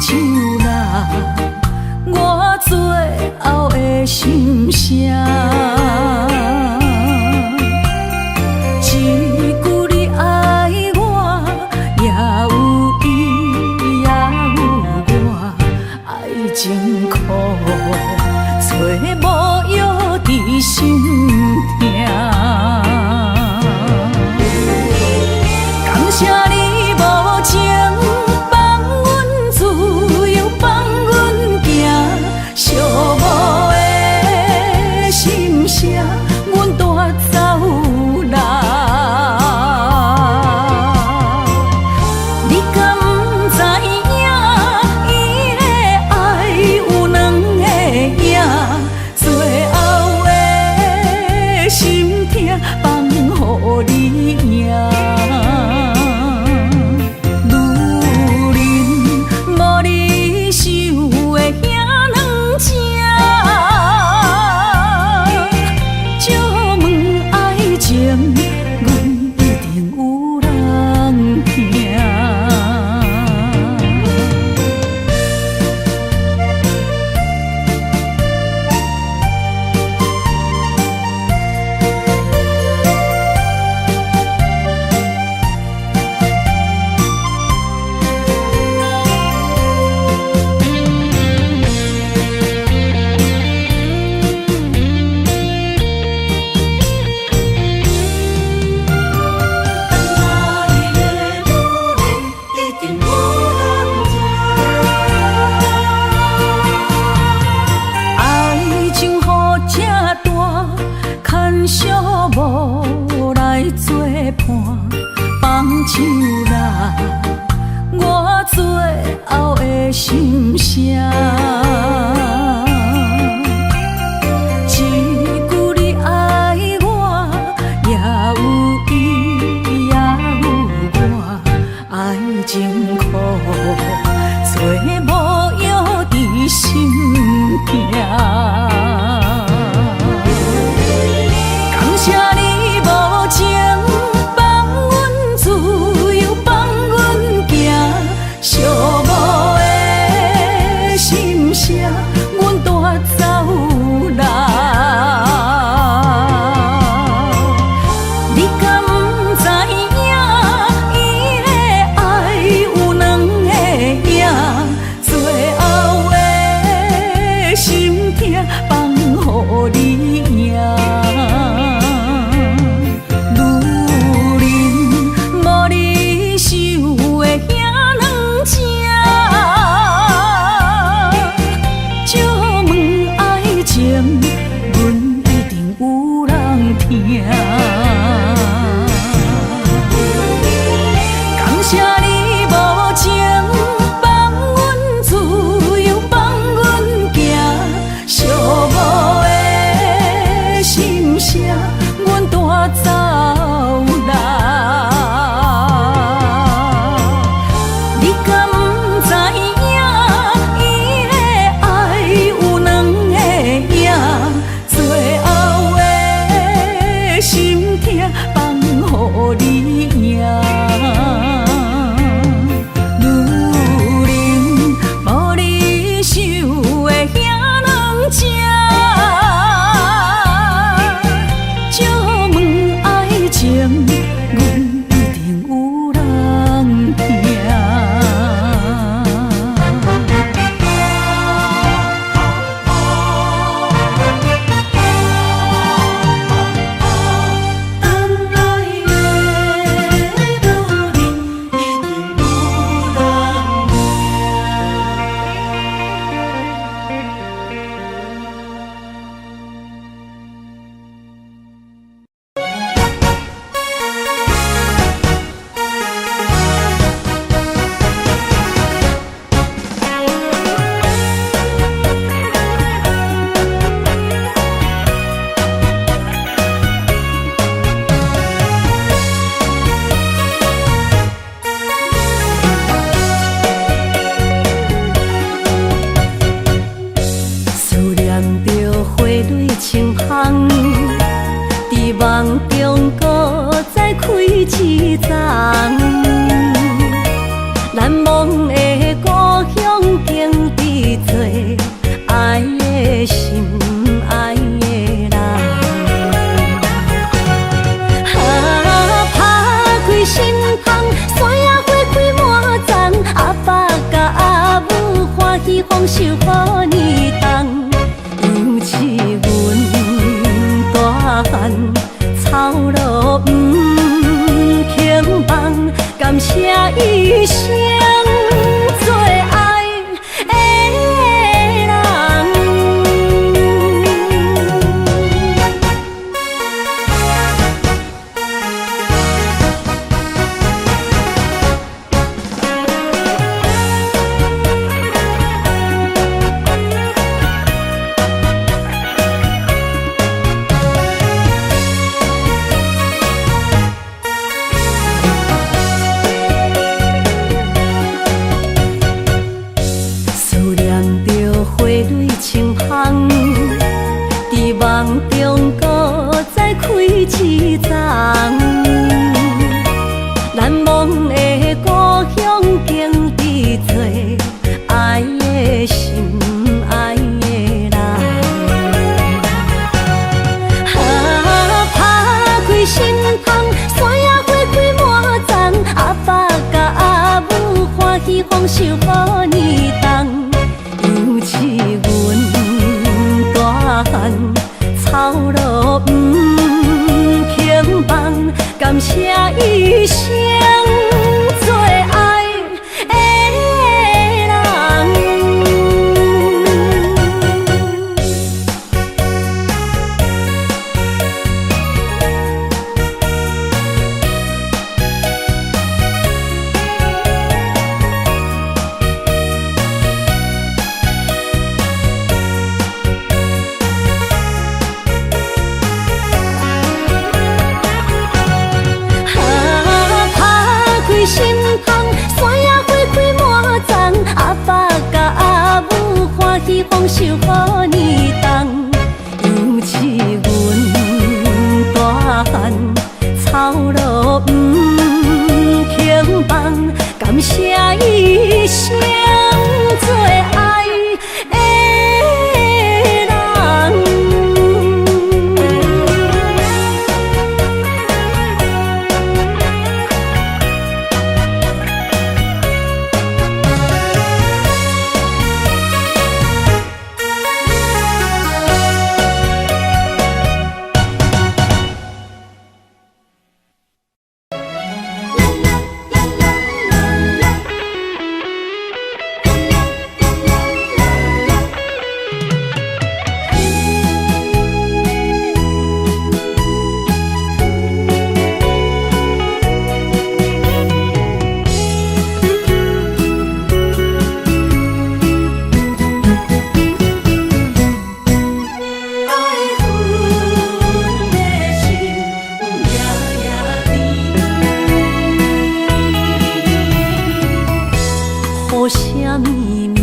唱啦，我最后的心声。一句你爱我，也有伊，也有我，爱情苦，找无药伫心痛。感谢你无情。 寂寞的心声，阮带走啦。你敢不知影？伊的爱有两个影，最后的心痛放予你赢。 无来作伴，放手啦，我最后的心声。一句你爱我，也有伊，也有我，爱情苦，找无药伫心痛。 谢你无情，放阮自由，放阮行，寂寞的心声。梦中搁再开一丛，难忘的故乡经历做爱的心，爱的人。打开心窗，山野花开满丛，阿爸甲阿母欢喜丰收好年冬，尤其阮大汉草路不轻放，感谢一生做爱的人。心窗，山野花开满丛，阿爸甲阿母欢喜丰收好年冬，尤其阮大汉草路不轻放，感谢一生做爱的人。雨声绵绵，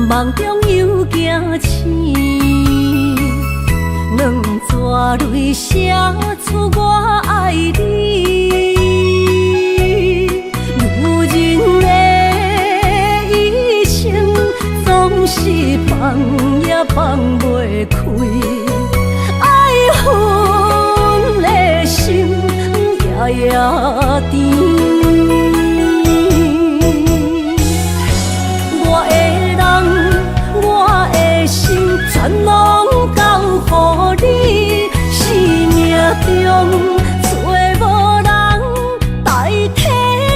梦中又惊醒，两纸泪写出我爱你。女人的一生总是放也放袂开，爱恨的心夜夜甜。全拢交予你，生命中找无人代替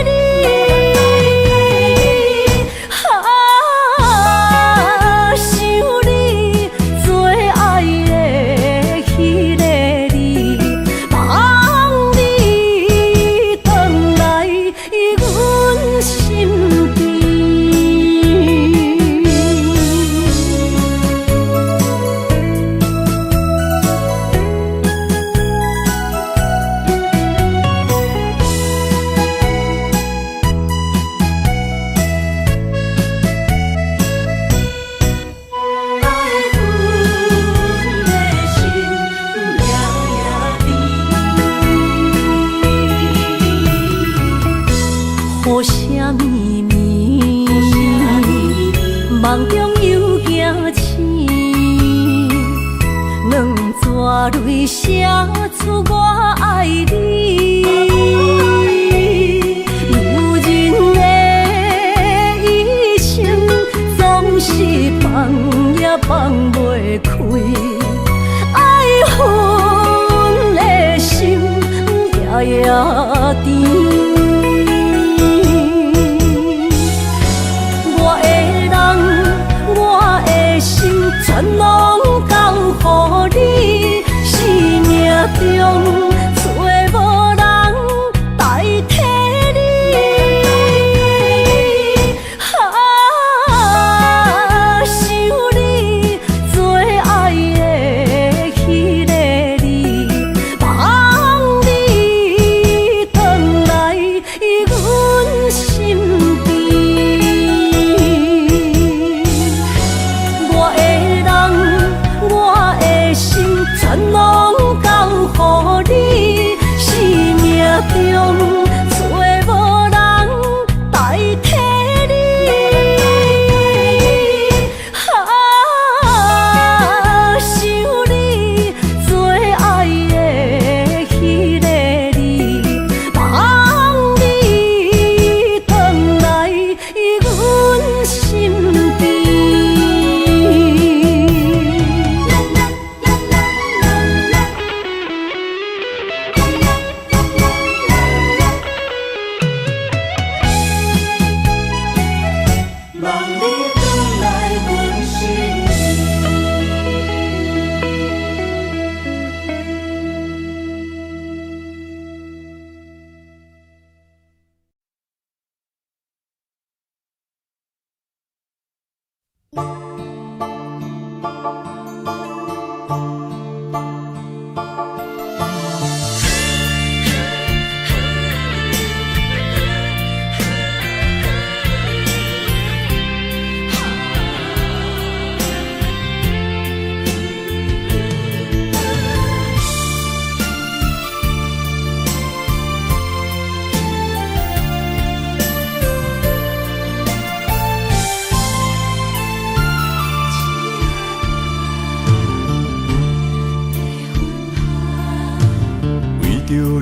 你。想你做爱的迄个你，望你回来阮心边。雨声绵绵，梦中又惊醒，两纸泪写出我爱你。女人的一生总是放也放袂开，爱恨的心夜夜甜。全拢交予你，生命中找无人代替你。想你做爱的迄个你，望你回来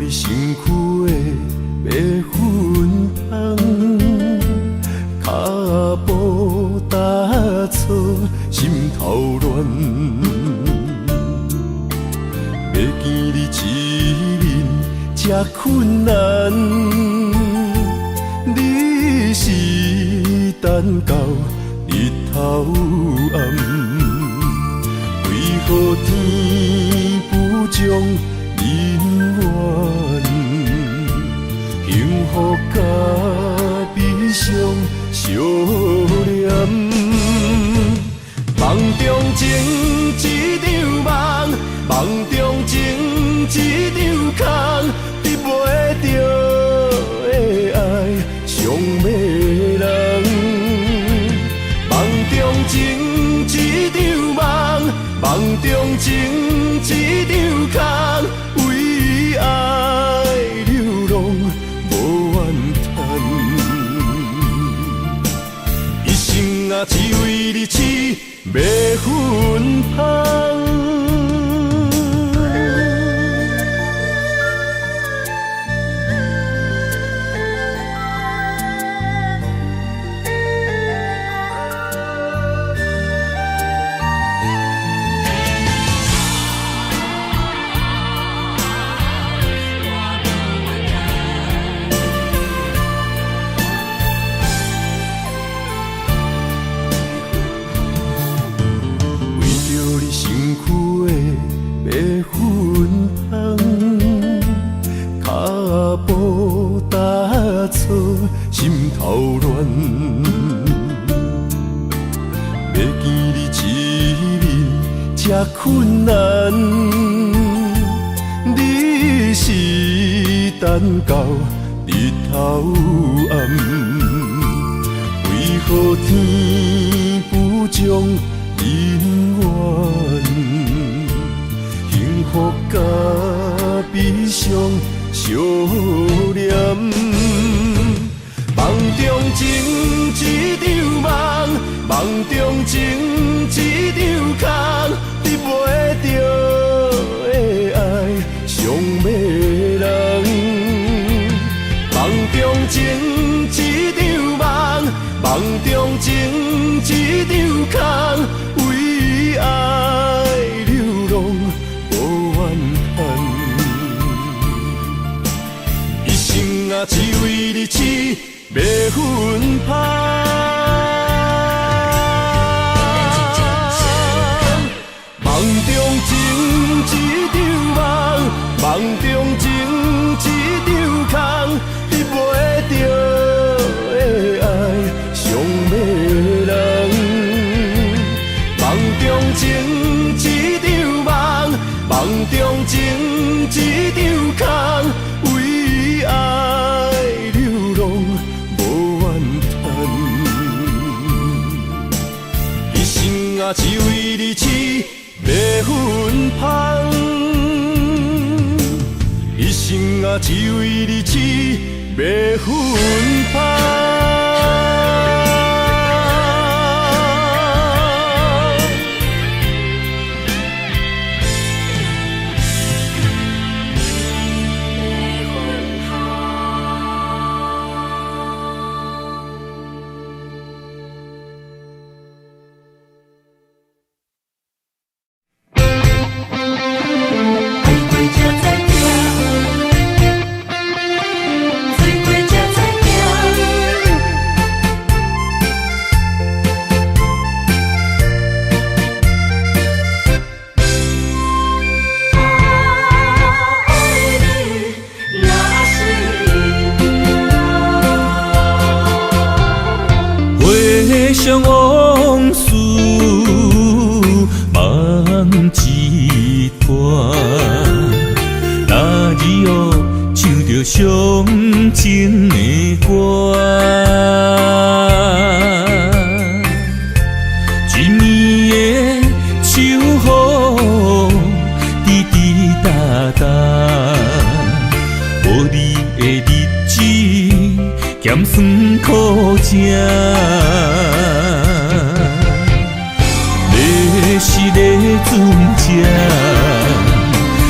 你身躯的要分香，脚步踏错，心头乱。要见你一面这困难，你是等到日头暗，为何天不将人缘幸福甲悲伤相连？梦中情一场梦，梦中情一场空，得袂着的爱上迷人。梦中情一场梦，梦中情一场空，为爱流浪无怨叹，一生啊只为你痴，要分香。心头乱，要见你一面这困难，你是等到日头暗，为何天不将人缘幸福甲悲伤相连？梦中情一场梦，梦中情一场空，得袂着的爱上迷人。梦中情一场梦，梦中情一场空，为爱流浪无怨叹，一生啊只为你痴。要分香，梦中情一场梦，梦中情一场空，得袂着的爱上迷人。梦中情一场梦，梦中情一场空，为爱流浪。啊，只为你痴，要分香。一生啊，只为你痴，要分香。往事梦一段，那日哦唱着伤情的歌，一年的秋雨滴滴答答，无你的日子咸酸苦涩。是个船只，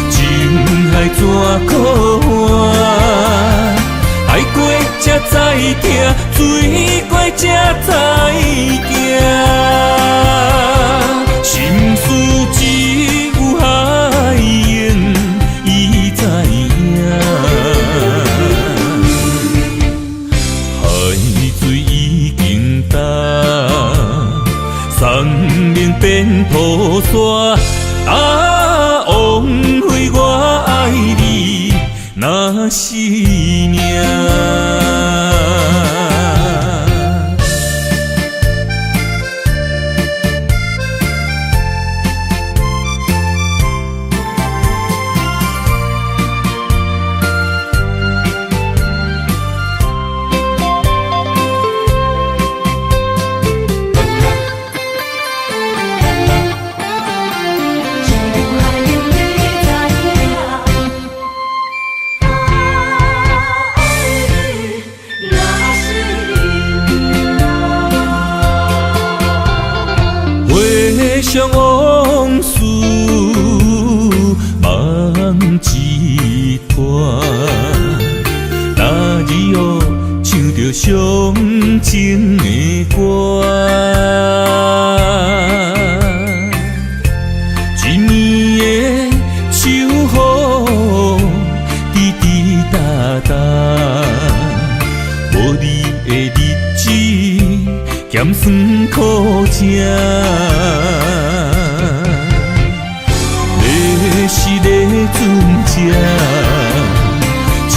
情海怎可换？行，心事只有海燕伊知影。海水已经干，山明变土沙。啊，枉费我爱你那是命。回想往事梦一段，那日哦唱着伤情的歌，一年的秋雨滴滴答答，无你的日子咸酸苦情。是咧船只，情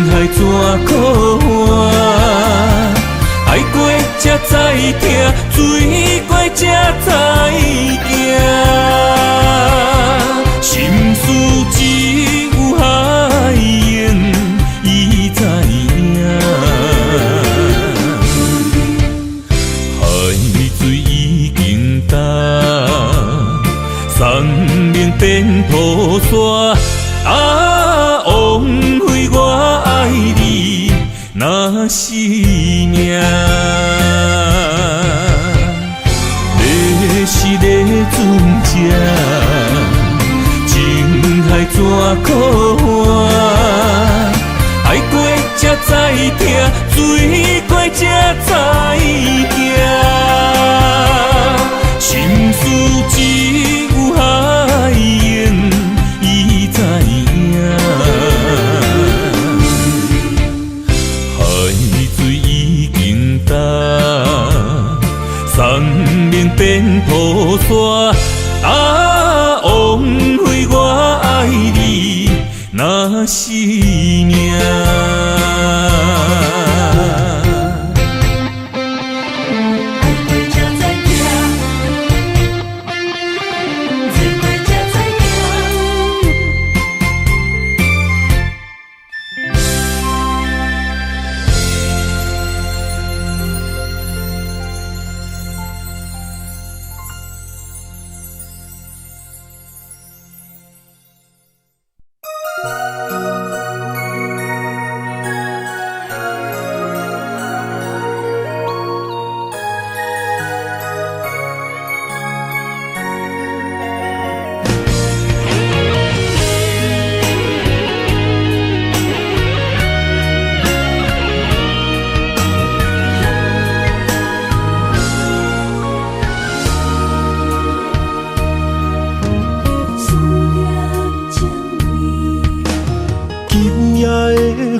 海怎可换？爱过才知疼，水过才知行。心事只有海燕伊知影。海水已经干。山明变土沙，啊，枉费我爱你那是命。要是咧船只，情海怎可换？爱过才知疼，水过才知行。心事只有海燕伊知影，海水已经干，山明变土沙，啊，枉费我爱你那是命。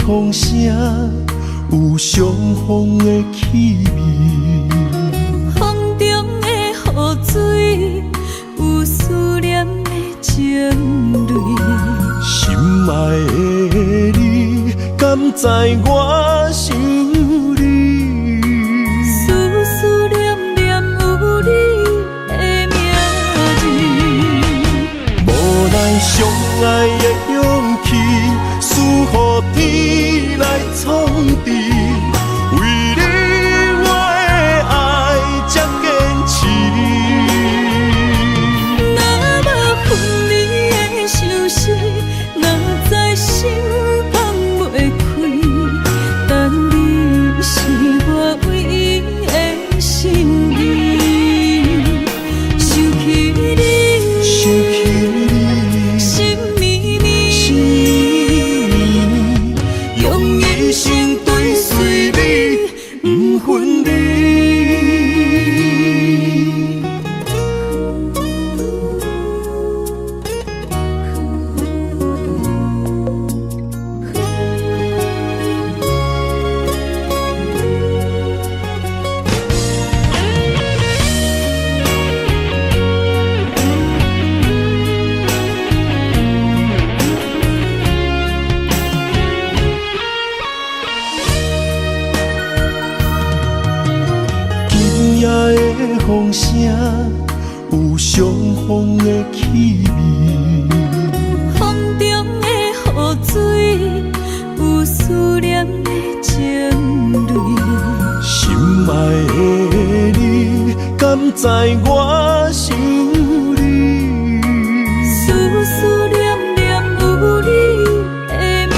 风声有相逢的气味，风中的雨水有思念的情泪。心爱的你，敢知我想你？思思念念有你的名字，无奈相爱的勇气，输予天来创治。为你我的爱才坚持。若无分离的相思，哪知心放袂开？相逢的气味。风中的雨水，有思念的情泪。心爱的你，敢知我想你？思思念念有你的名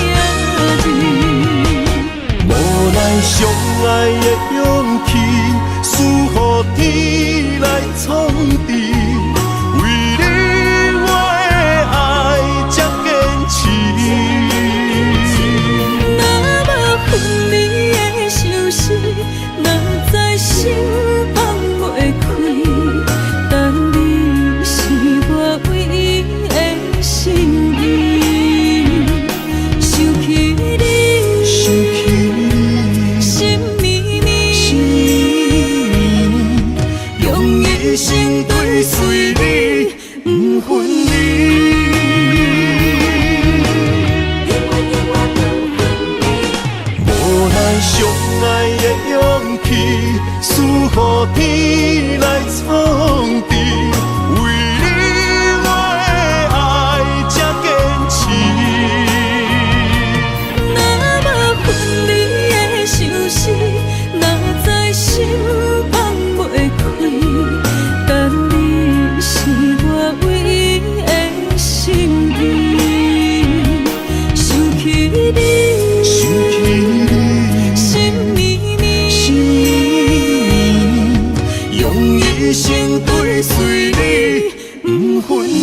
字。无奈相爱的勇气，输予天来创治。为你我的爱才坚持。若无分离的相思，若在心放袂开，但你是我唯一的心意。想起你，心绵绵，用一生追随你，不分离。无奈相爱的勇气，输予天来创治。为你我的爱才坚持。若无分离的相思，若在心放袂开，但你是我唯一的心意。想起你，心绵绵，用一生追随你，不分离。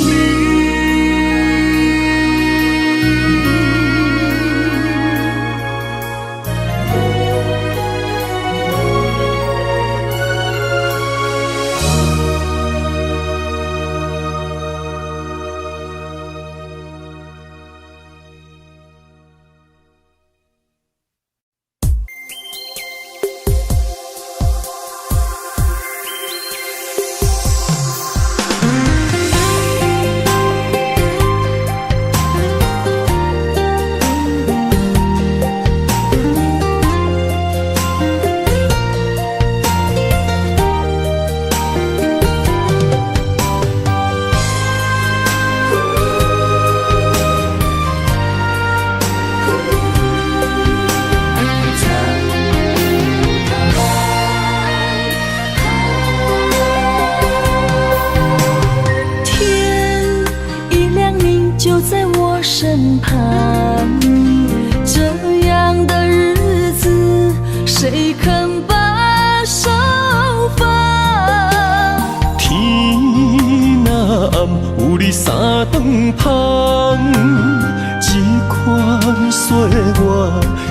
身旁，这样的日子谁肯把手放？天若暗，有你三顿香，这款岁月，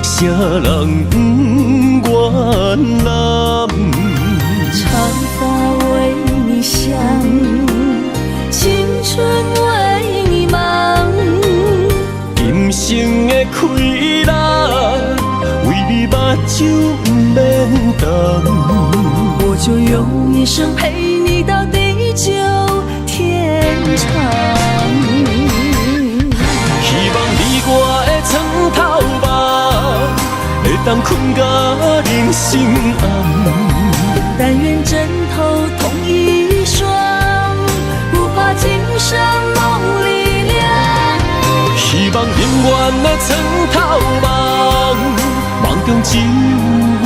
谁人不愿揽？长发为你香，青春为你忙。今生的快乐，为你目睭不免干。我就用一生陪你到地久天长。希望你我的床头梦，会当困甲人心暗。但愿枕头同一双，无法今生梦里亮。希望永远的床头梦，梦中只有我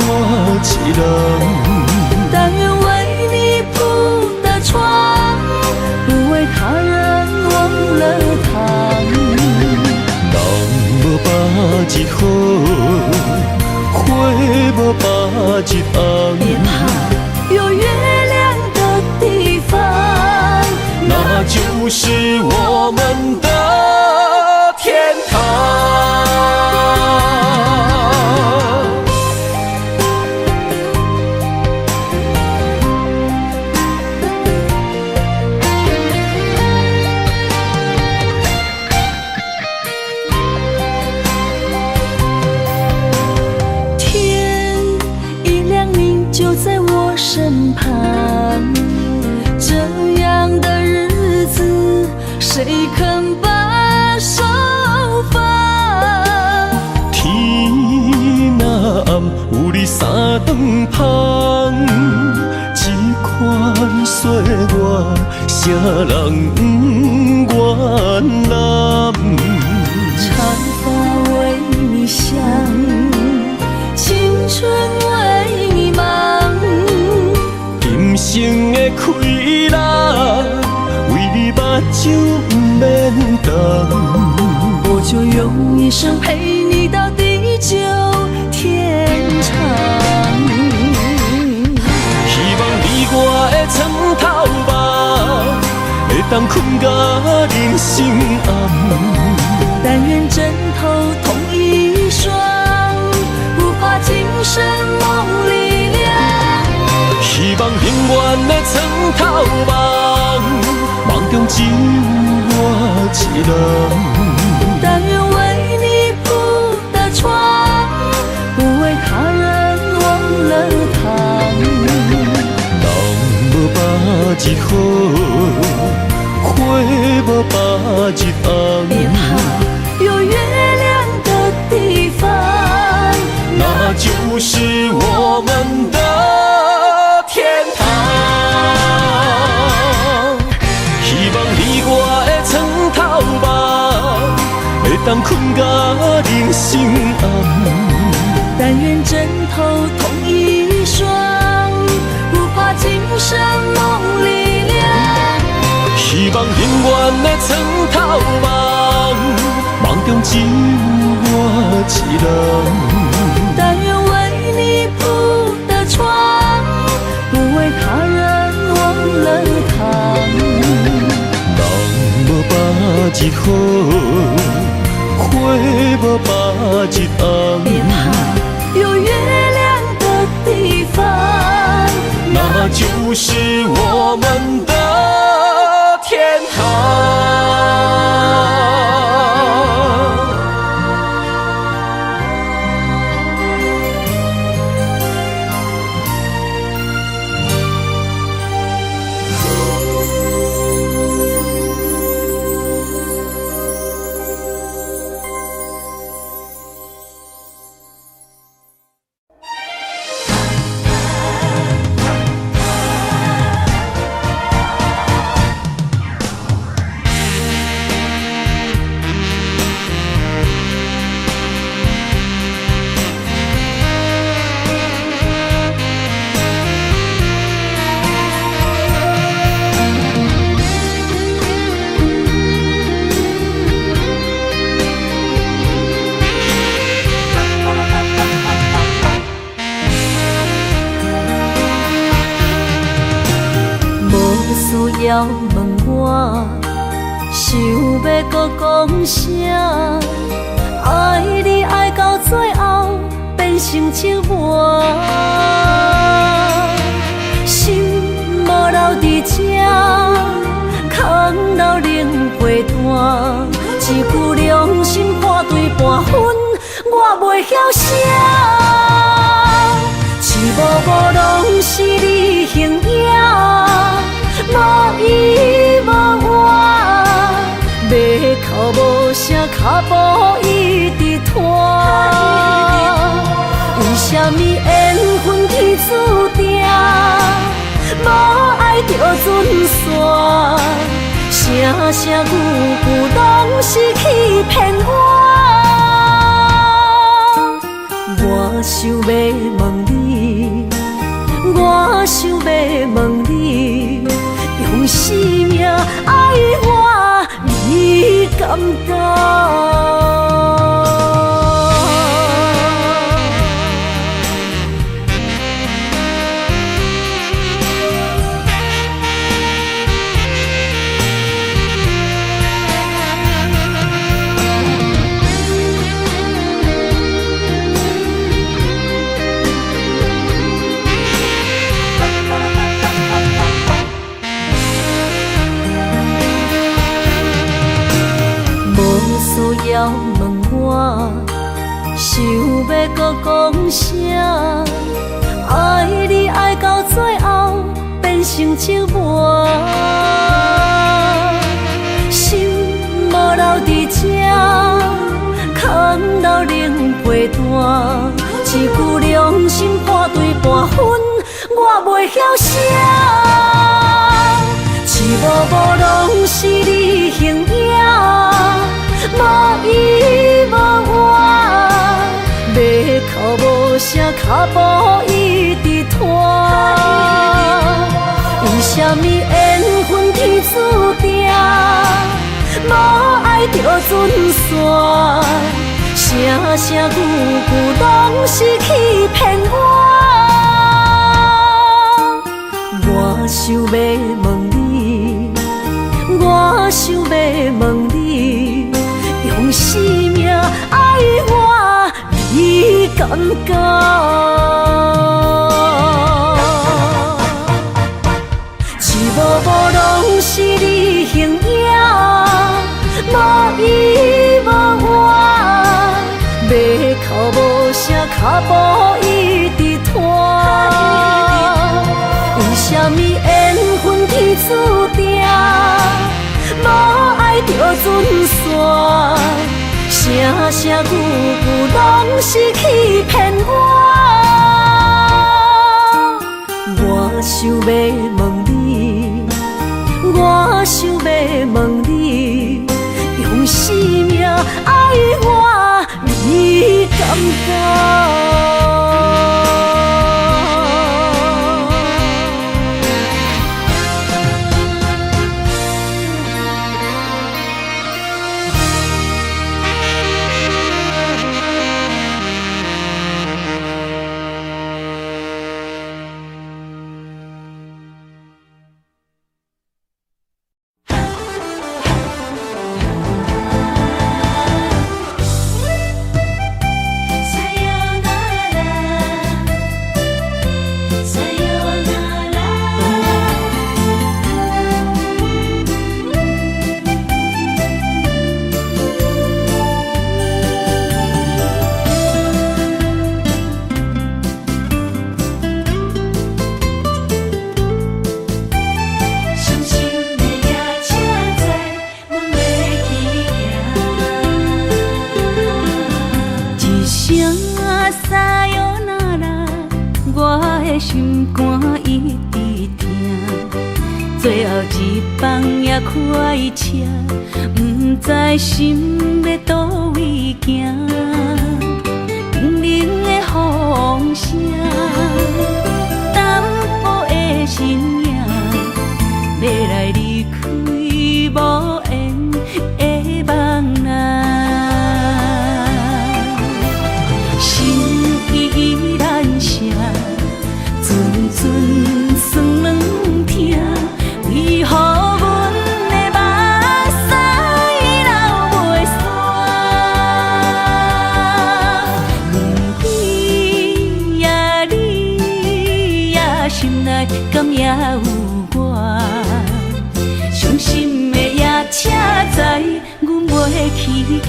一人。但愿为你铺的床，不为他人忘了躺。人无把日好，花无把日红。别怕，有月亮的地方，那就是我们的天堂。天一亮，你就在我身旁。这样的日子，谁肯把手放？天若暗，有你三顿香，这款岁月，啥人不愿揽？长发为你香，青春为你忙。今生的快乐，为你目睭不免重。我就用一生陪你到地久天长。希望你我的床头梦，会当困到人生暗。但愿枕头同一双，不怕今生梦里凉。希望永远的床头梦，梦中只有我一人。但愿为你铺的床，不为他人忘了躺。人无百日好，花无百日红。别怕有月亮的地方，那就是我们的天堂。希望你我的床头梦，会当困到人生暗。但愿枕头同一双，不怕今生梦里凉。希望永远的床头梦，梦中只有我一人。但愿为你铺的床，不为他人忘了躺。人无百日好，花无百日红。别怕有月亮的地方，那就是我们的天堂。要问我，想要搁讲啥？爱你爱到最后变成寂寞，心无留伫这，空留冷陪单。一句良心半对半分，我袂晓写。一幕幕拢是你形影。无依无我，要哭无声，脚步一直拖。为什么缘分天注定，无爱就准线？声声句句拢是欺骗我。我想要问你，我想要问你。用生命爱我，你敢当？要问我，想要搁讲啥？爱你爱到最后变成寂寞，心无留伫这，空留冷陪单。一句良心半对半分，我袂晓写。一幕幕拢是你形影，无依无我，要哭无声，脚步一直拖。为什么缘分天注定，无爱就准线？声声句句拢是欺骗我。我想要问你，我想要问你，用生命爱我，你敢讲？一幕幕拢是你形影，无依无我，要哭无声，脚步一直拖。为什么缘分天注定，无爱就准线？声声句句拢是欺骗我。我想要问你，我想要问你，用生命爱我，你敢讲？心肝一直疼，最后一放也开车，不知心要倒位行。冷冷的风声，淡薄的身影，要来离开无缘的梦啊。心依然舍。阵酸软疼，为何阮的目屎流袂煞？问你呀你呀，心内敢也有我？伤心的夜车载，阮袂去行。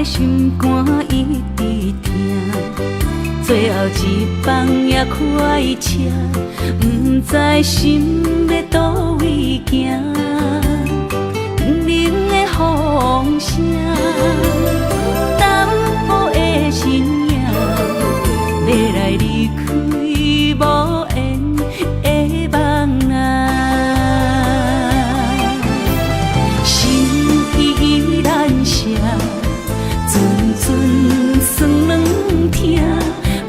心肝一直疼，最后一放也开车，不知心要倒位行。冷冷的风声，淡薄的身影，要来离开无缘的梦啊。心依然舍。阵阵酸软疼，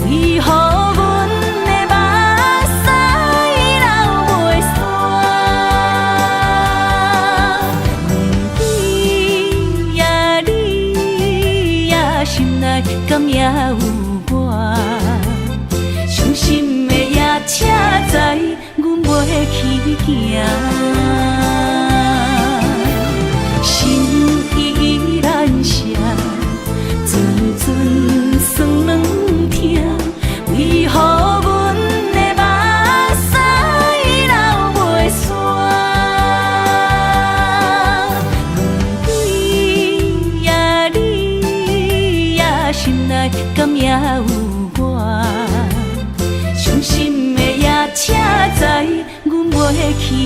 为何阮的目屎流袂煞？问你呀你呀，心内敢也有我？伤心的夜车载，阮袂去行。心依然舍。阵阵酸软疼，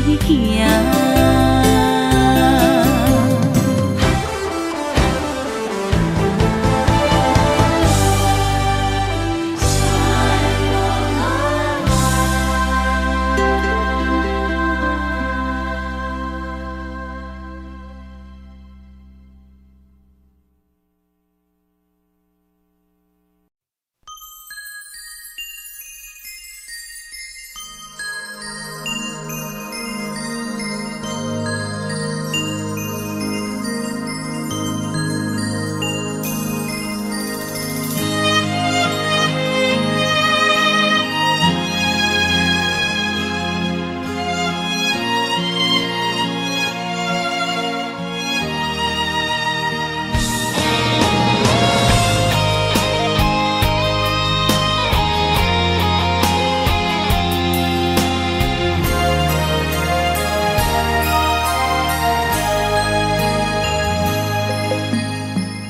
行。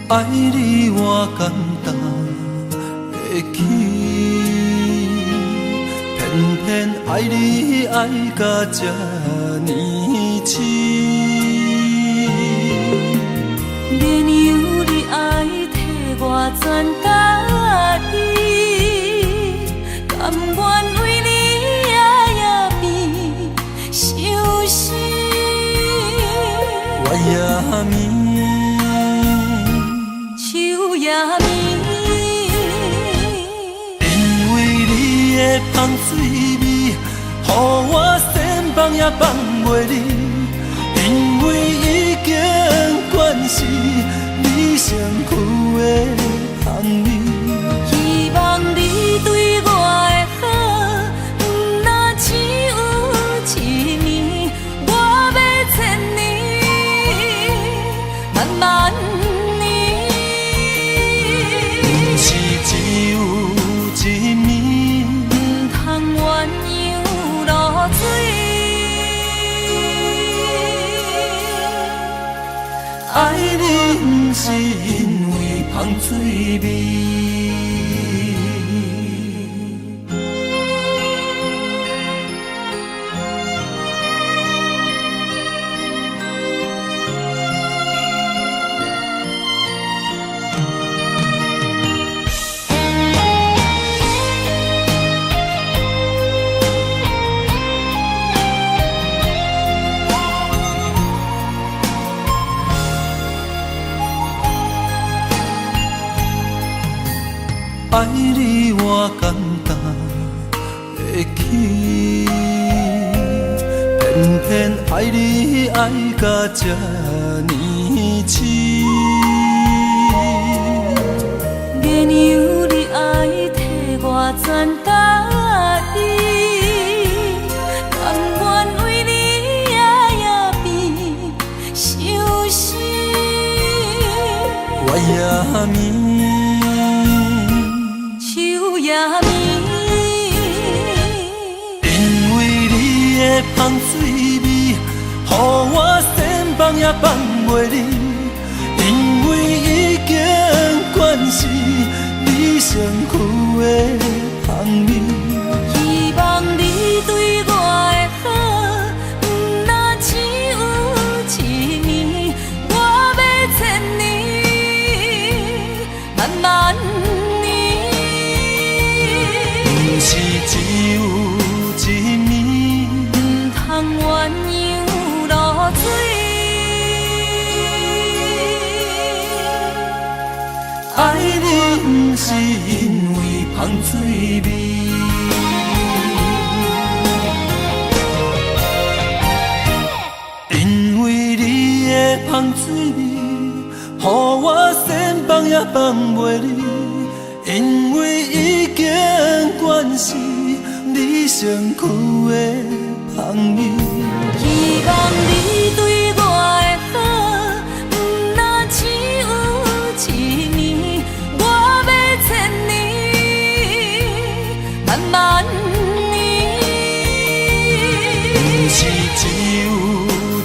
爱你我简单会起，偏偏爱你爱到这呢痴。连由你爱替我全家己，甘愿为你夜变伤心。我也眠。夜暝，因为你的香水味，予我先放也放袂离。因为已经惯是你身躯的香味，希望你对我的好，不若只有一年，我要千年，慢慢。只有一面，不通鸳鸯落水。爱你不是因为香水味。爱你我简单会起，偏偏爱你爱到这呢痴。连由你爱替我全家己，甘愿为你夜变伤心。我也眠。夜暝，因为你的香水味，予我先放也放袂离。因为已经惯是你身躯的香味，希望你对我的好，不若只有一年，我要千年，慢慢。是只有一面，不通鸳鸯落水。爱你不是因为香水味，因为你的香水味，予我先放也放袂离。因为已经惯是你身躯的香味，希望你对我的好，不若只有一年，我要千年，慢慢年。不是只有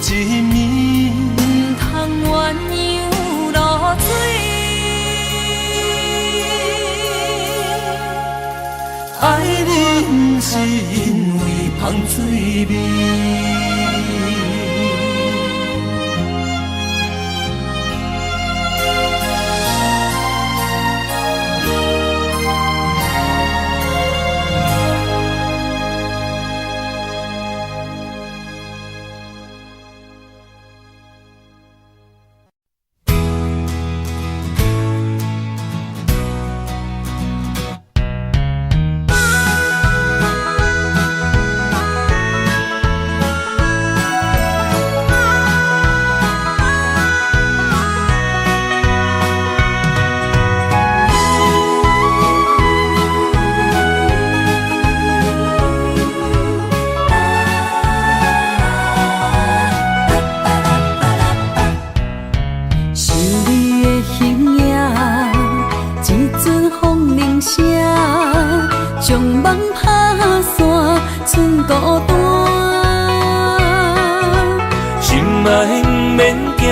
一面，不通鸳鸯落水。爱你不是因为香水味。将梦打散，剩孤单。心爱不免惊，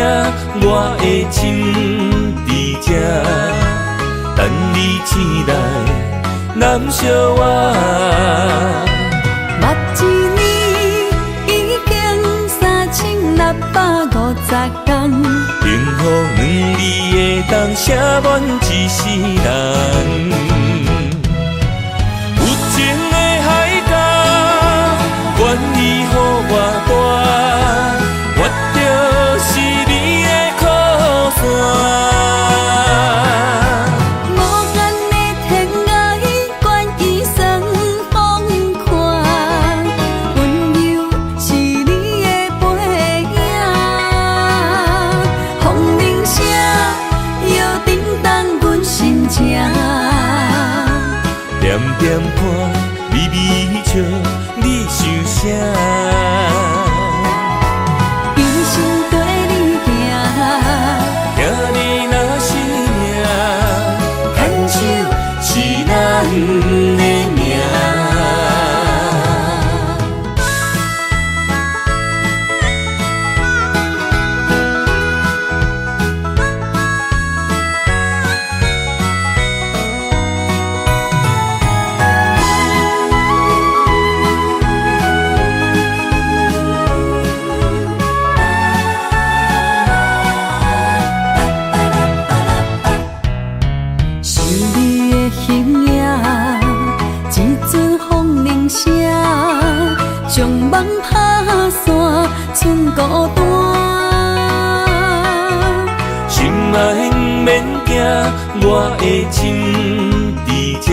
我的心伫这，等你醒来，难相我。目一年已经3650天，幸福两字会当写满一世人。有情的海角，愿意予我大，我就是你的靠山。无限的天涯，愿意算风看，温柔是你的背影。风铃声，摇叮当阮心情。点点看，微微笑，你想啥？一生跟你行，听你若是命，牵手是咱的命。想你的形影，一阵风铃声，将梦打散，剩孤单。心爱不免惊，我的心伫这，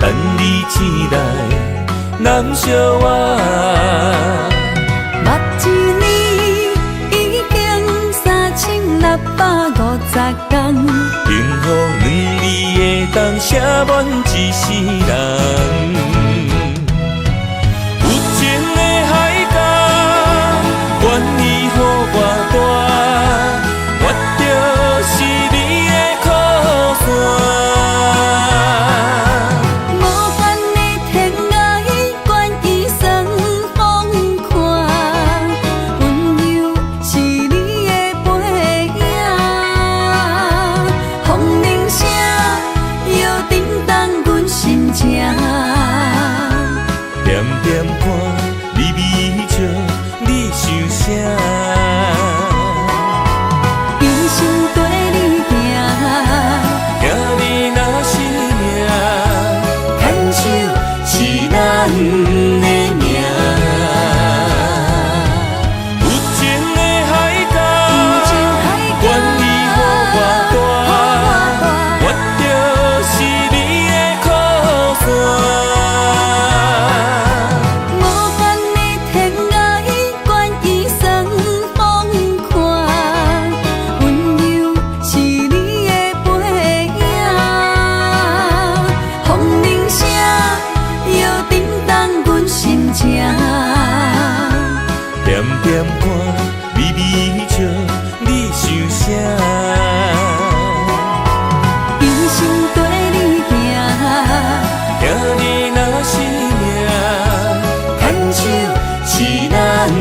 等你醒来，难相我。目一年已经3650天，幸福两字会当写满一世人。有情的海角，愿意予我大，我就是你的靠山。无限的天涯，愿意算风看，温柔是你的背影。风铃声，摇叮当阮心情。点点看，微微笑，你想啥？一生跟你行，听你若是命，牵手是咱的命。有情的海角，愿意予我大，我就是你的靠山。无限的天涯，愿意算风看，温柔是你的背影。风铃声，摇叮当阮心情。点点看，微微笑，你想啥？一生跟你行，听你若是命，牵手是咱的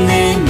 命。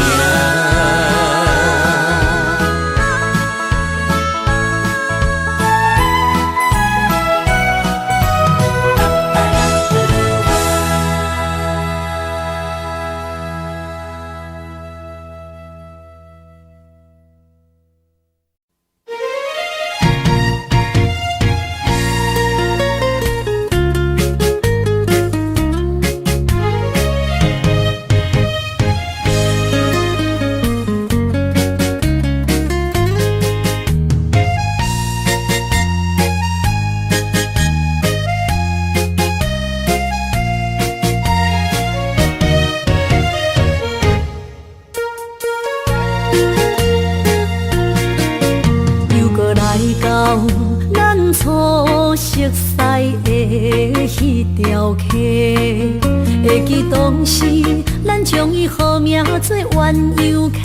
又搁来到咱初熟悉的迄条溪，会记当时咱将伊号名做鸳鸯溪。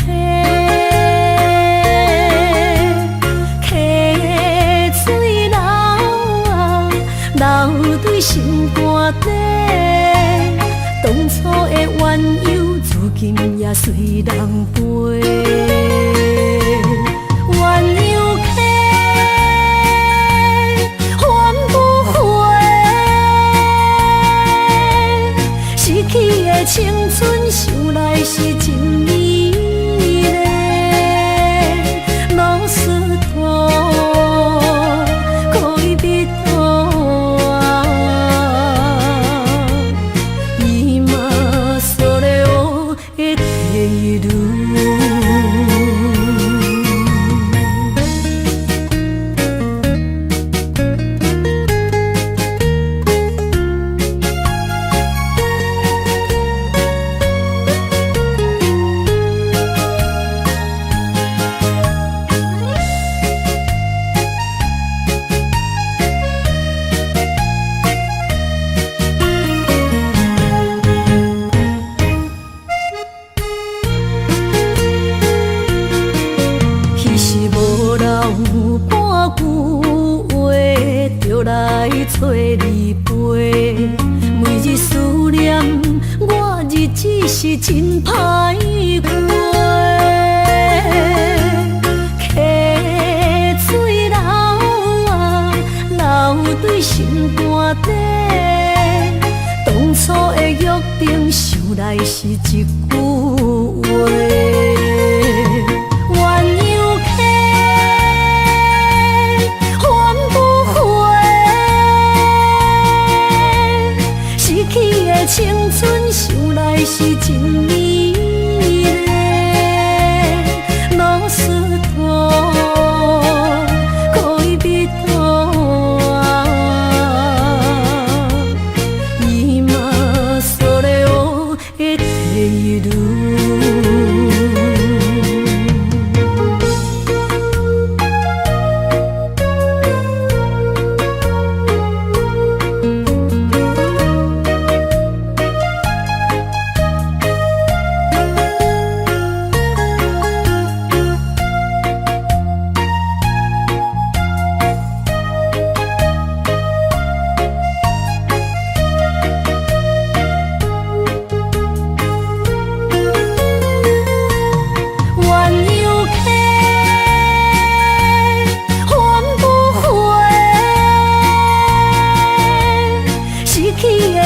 溪水流啊，留对心肝底。当初的缘由，如今也随人飞。鸳鸯客，还不回。失去的青春，想来是真美丽。老师徒，可以别途。今それを得ている。找你陪，每日思念，我日子是真歹过。溪水流啊，流对心肝底。当初的约定，想来是一句话。青春想来是真美丽，老师徒，可以别途。今それを得ている。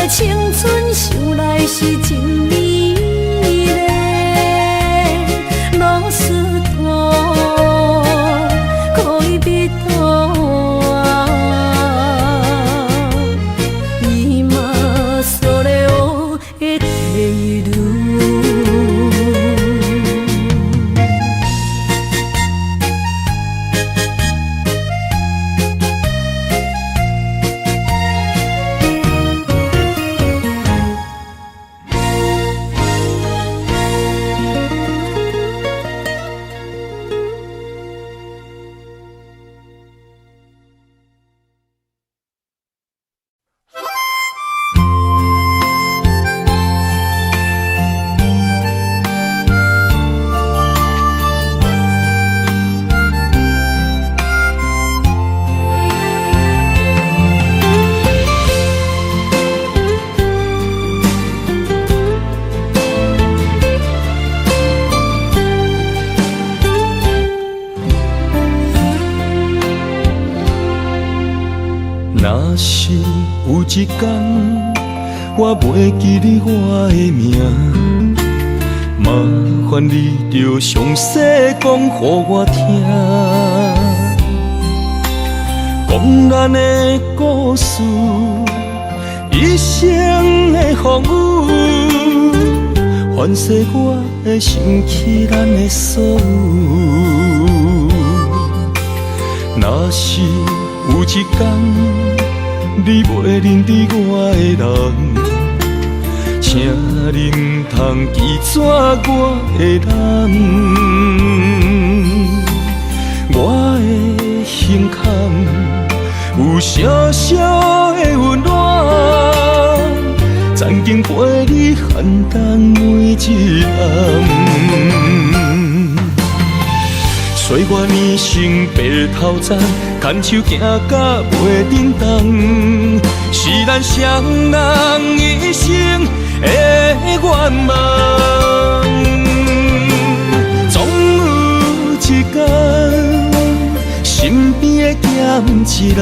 青春想来是真美丽，老师徒，可以别途。今それを得ている。若是有一天我袂记你我的名，麻烦你着详细讲予我听，讲咱的故事，一生的风雨，反噬我会想起咱的所有。若是有一天你袂认得我的人，请你唔通记住我的难。我的心坎有小小的温暖，曾经陪你寒冬每一暗。岁月年成白头鬃，牵手行甲袂振动。咱双人一生的愿望。总有一天，身边的咸一人，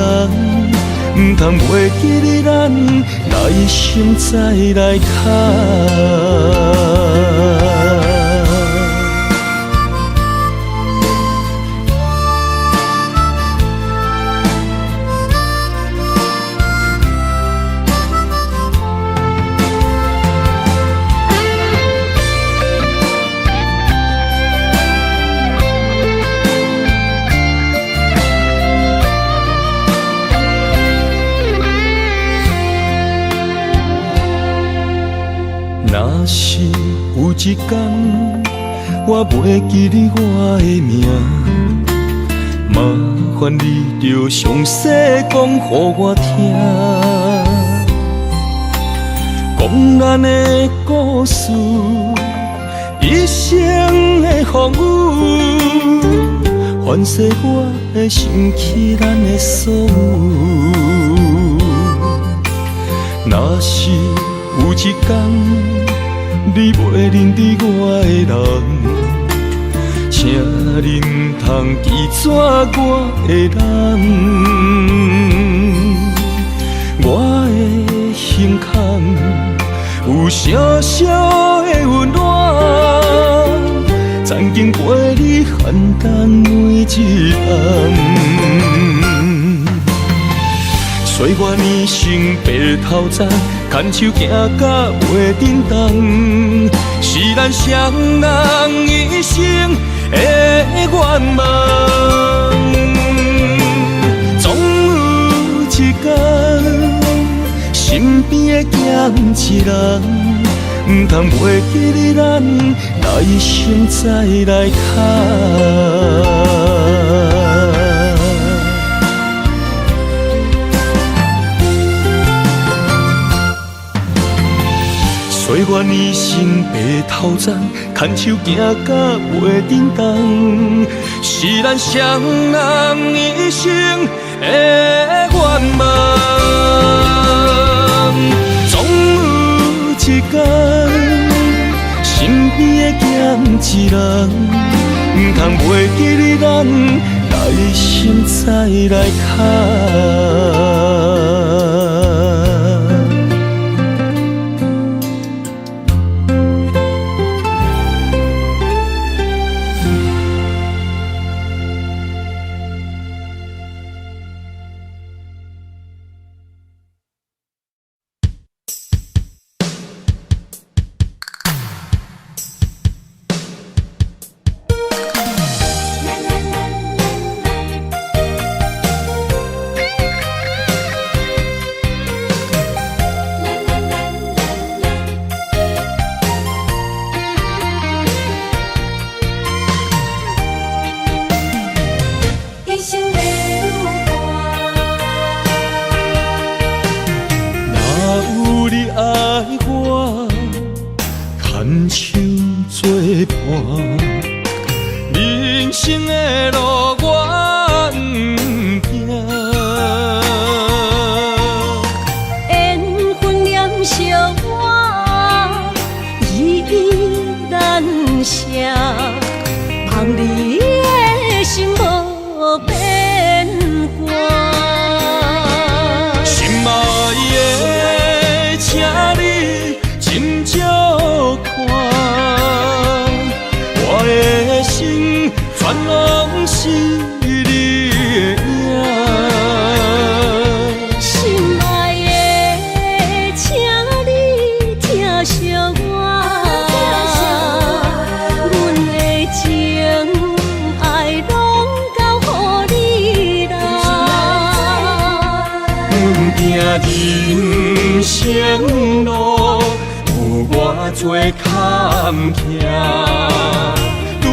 唔通袂记你咱来心再来敲。若是有一天我袂记你我的名，麻烦你着详细讲予我听，讲咱的故事，一生的风雨，反噬我的想起咱的所有。若是有一天你袂认得我的人，请恁通记住我的人，我的胸腔有小小的温暖，曾经陪你寒冬每一暗。岁月年轻白头鬃，牵手行到袂振动，是咱双人一生的愿望。总有一天，身边的咸一人，唔通袂记你咱来心再来敲。岁月年轻白头鬃，牵手行到袂振动，是咱双人一生的愿望。总有一天，身边的咸一人，唔通袂记你咱来心再来敲。人生的路我不行，缘分念伤我依依难舍，望你的心无变卦。心爱的，请你斟酌看，我的心全拢是你的影。心爱的，请你疼惜我，阮的情爱拢交予你啦。行人生路有偌多坎坷，对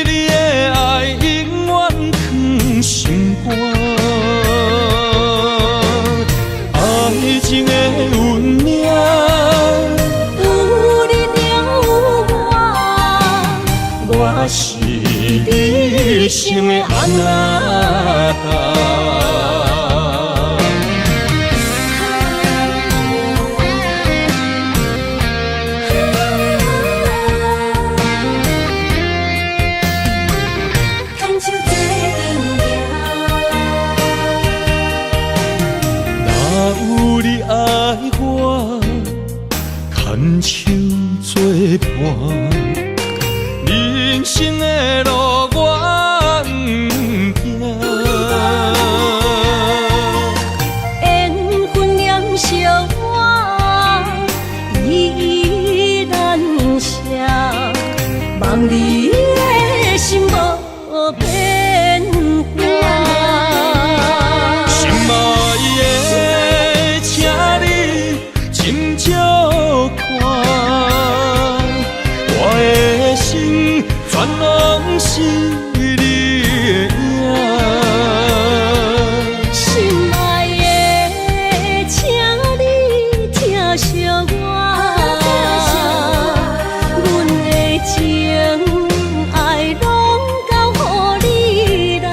你的爱永远藏心肝。爱情的运命，有你了有我是你心的安那达。生的路我不行。缘分念惜我，依然写，望你的心无变化。心爱的，请你斟酌看，我的心全拢是你的影。心爱的，请你疼惜我，阮的情爱拢交予你啦。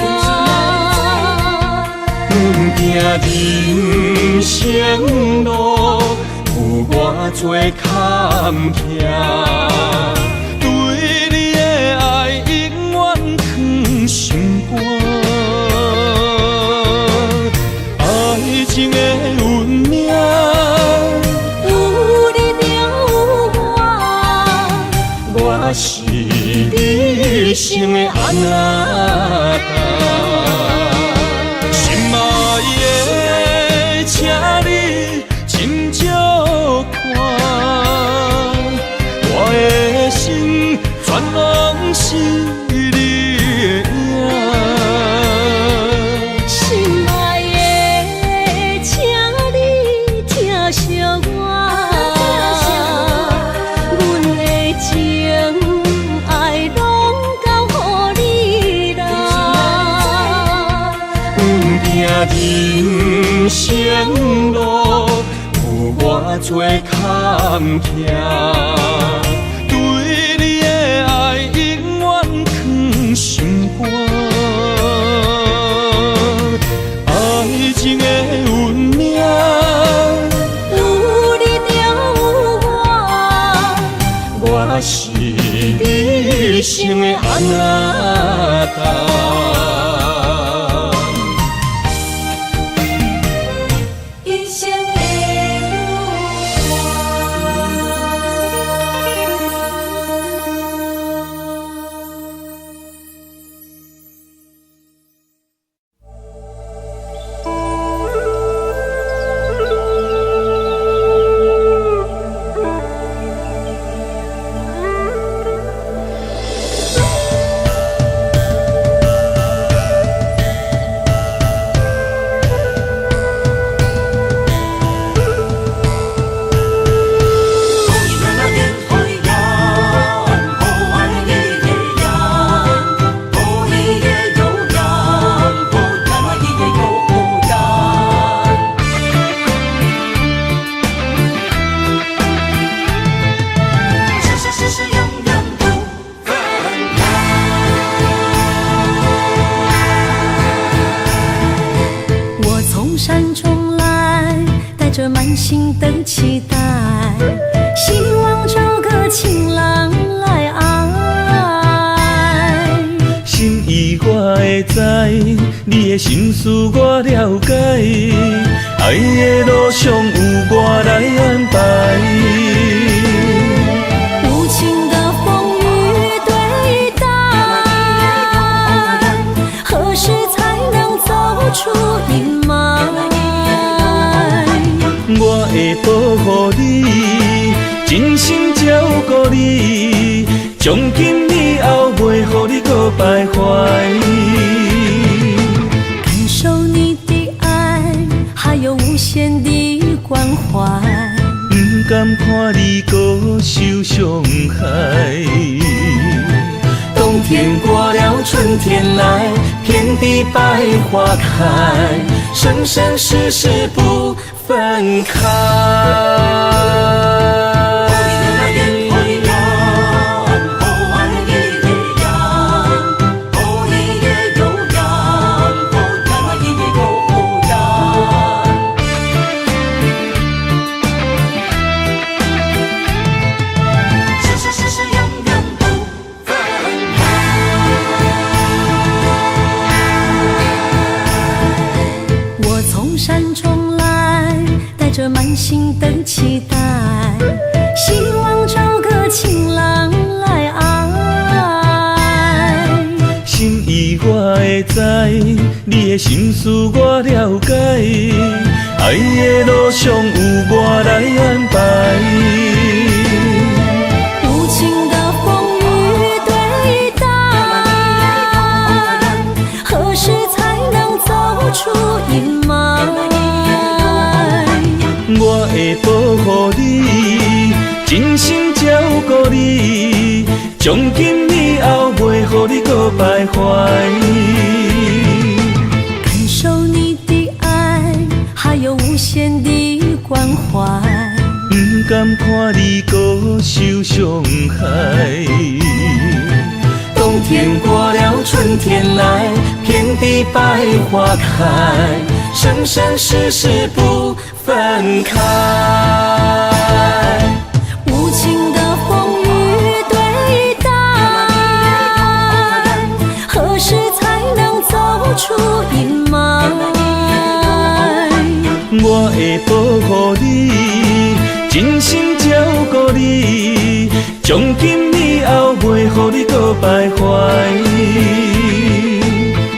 阮行人生路有偌多坎坷，对你的爱永远藏心肝。爱情的运命，有你就有我，我是你生的安那心爱的，请你斟酌看，我的心全拢是你的影。心爱的，请你疼惜我，阮的情爱拢交予你啦。阮行人生路有偌多坎坷，对你的爱永远藏心肝。爱情的运命，有你就有我，我是你生的安那一生的着满心的期待，希望找个情郎来爱。心意我会知，你的心思我了解，爱的路上有我来安排。无情的风雨对待，何时才能走出阴霾？我会保护你，真心照顾你，从今以后袂予你搁徘徊。感受你的爱，还有无限的关怀，不甘看你搁受伤害。冬天过了，春天来，遍地百花开，生生世世不分开。着满心的期待，希望找个情郎来爱。来，你的心事我了解，爱的路上有我来安排。无情的风雨对待，何时才能走出阴霾？我会保护你，真心照顾你，从今以后袂予你搁徘徊。感受你的爱，还有无限的关怀。不甘看你搁受伤害。冬天过了，春天来，遍地百花开，生生世世不分开。无情的风雨对待，何时才能走出阴霾？我会保护你，真心照顾你，从今以后袂予你搁徘徊。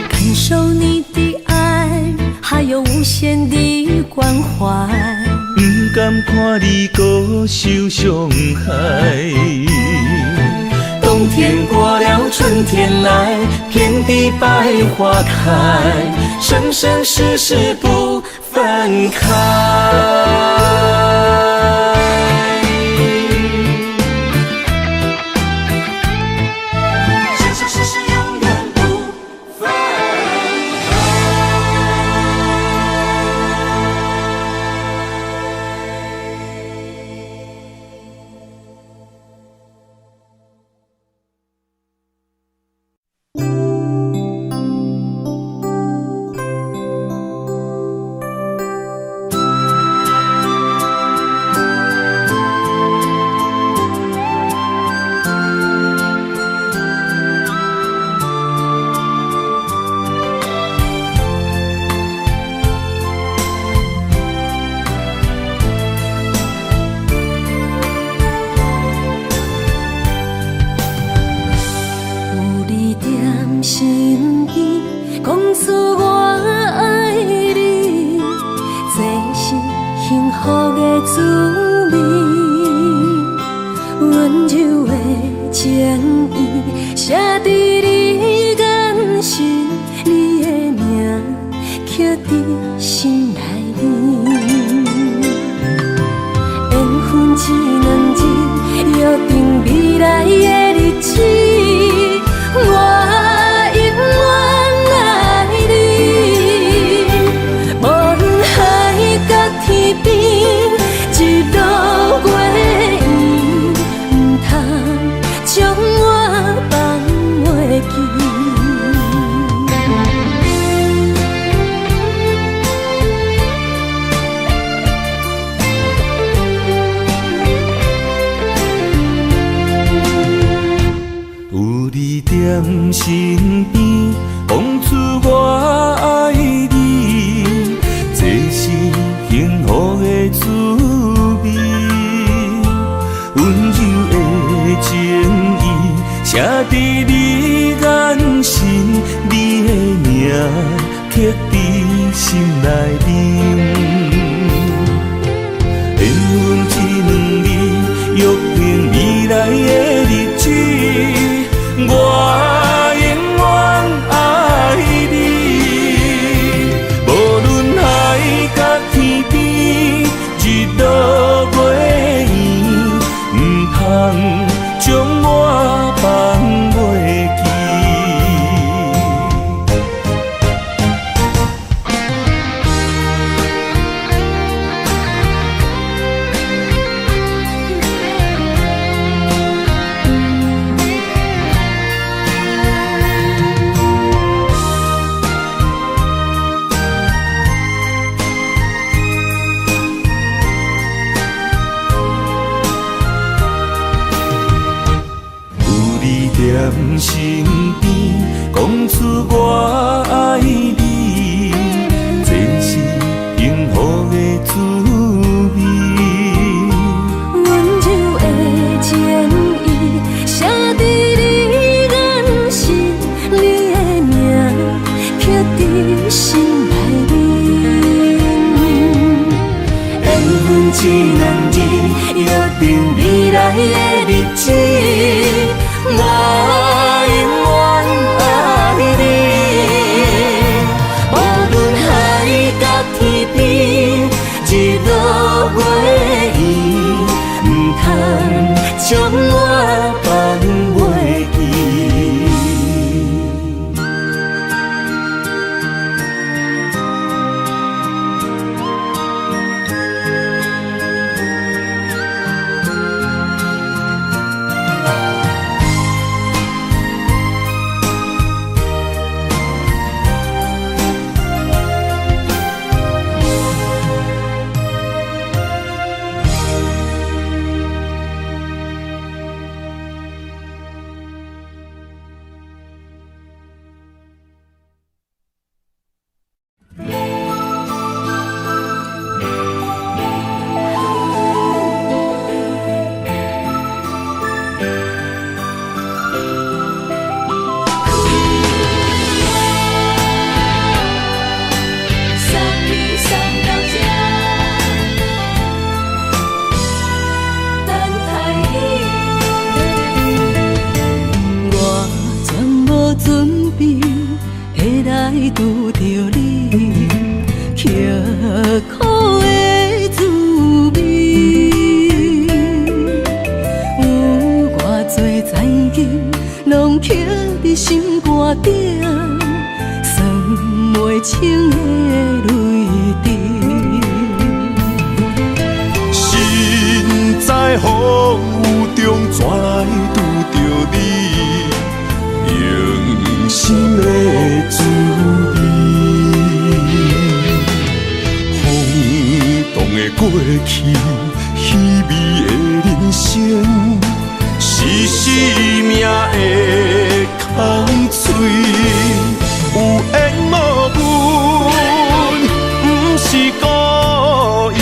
感受你的爱，还有无限的关怀。不甘看你搁受伤害。冬天过了，春天来，遍地百花开，生生世世不分开。生生世世永远不分开。心意讲出我爱你，这是幸福的滋味。温柔的情意写在你眼神，你的名刻在心内面。缘分只两日，约定未来的日子。我身边讲出我爱你，这是幸福的滋味。温柔的情意写在你眼神，你的名刻在心内面。缘分只两日，约定未来的日子。我永远爱你，无论海角天边，日落月圆，不通将我放袂记。一两日，约定未来的日子，我永远爱你。无论海角天边，日落月圆，唔通将我放袂记。拄着你，刻苦的滋味，有偌多残景，拢刻伫心肝顶，算袂清的泪滴。身在风雨中，怎来拄着你？用心的滋味，风动的过去，稀微的人生，是生命的空嘴，有缘无分，不是故意，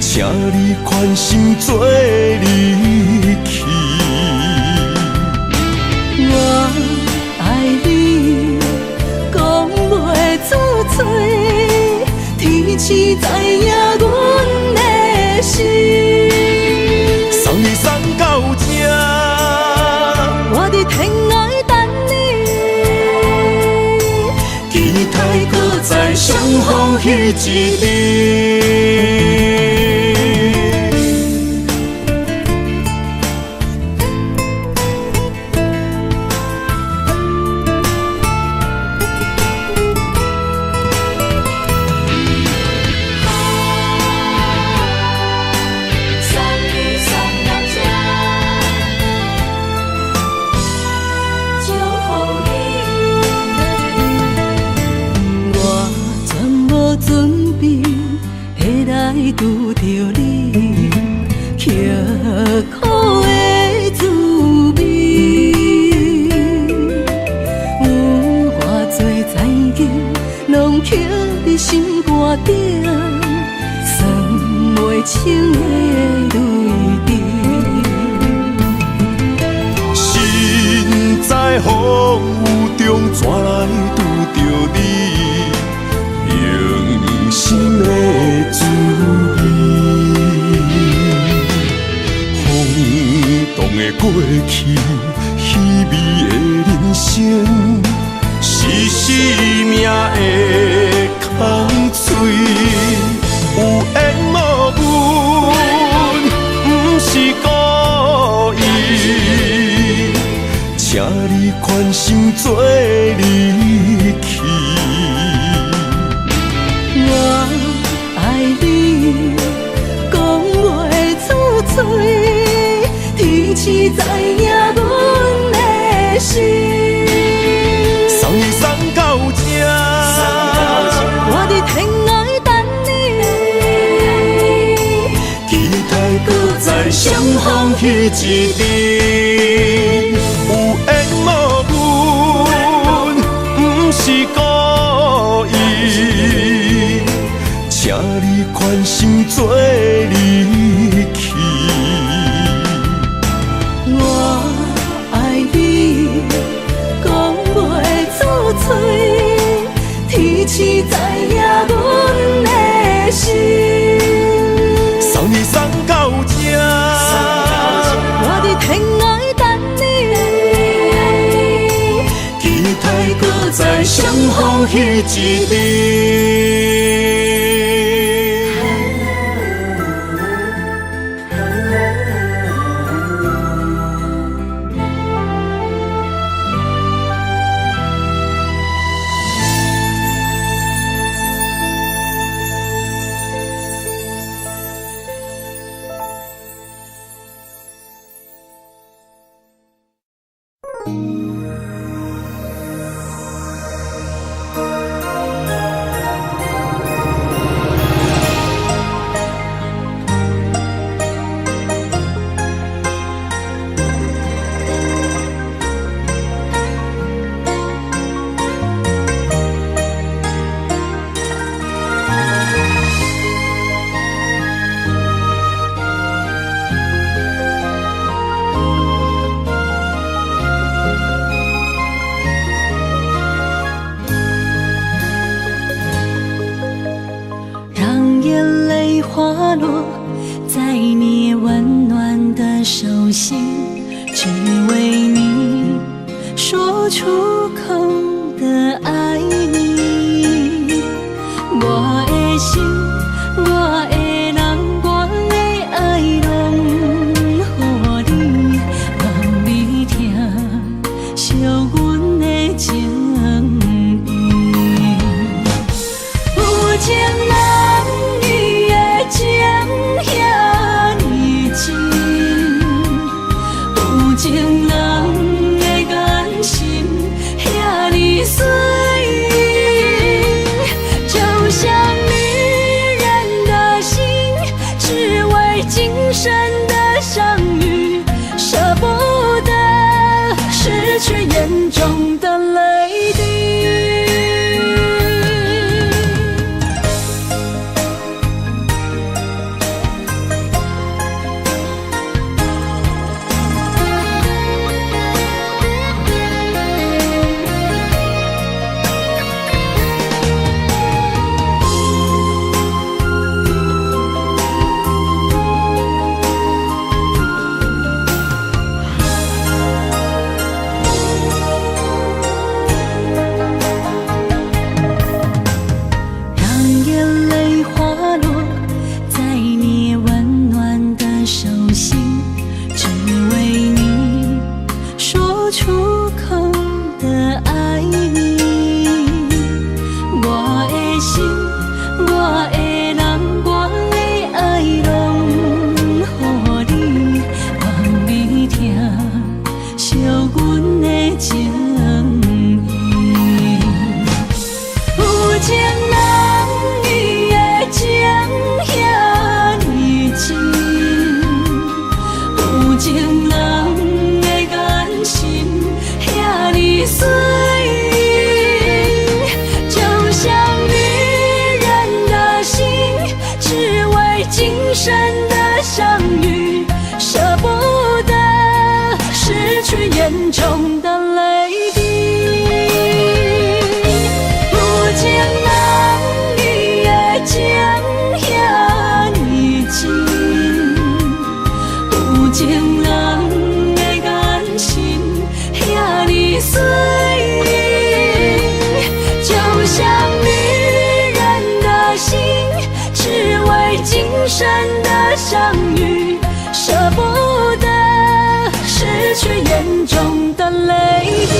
请你宽心做离去。我爱你，讲袂出嘴，天赐知影阮的心。送你送到这，我伫天涯等你，期待搁再相逢彼一日。拄着你，刻苦的滋味，有偌多残景，拢刻伫心肝顶，算袂清的泪滴。身在风雨中，怎来拄着你？用心的滋味，风动的过去，稀微的人生，是生命的空嘴，有缘无分，不是故意，请你宽心做离去。我爱你，讲袂出嘴，天赐知影阮的心。送你送到这，我伫天涯等你，期待搁再相逢彼一日。有缘无分，不是故意，请你宽心做离去。我爱你，讲袂出嘴，天赐知影阮的心。放弃一日。让眼泪滑落在你温暖的手心，只为你说出口的爱你。我的心，我的人，我的爱拢予你，望你听惜阮的情意。有情人你的情遐尼真，有情人的眼神遐尼水，就像女人的心，只为今生的相遇，舍不得失去眼中的泪滴。深的相遇，舍不得失去眼中的泪滴。有情人你的情遐尼真，有情人的眼神遐尼水，就像女人的心，只为今生的相遇，舍不得失去眼中的泪滴。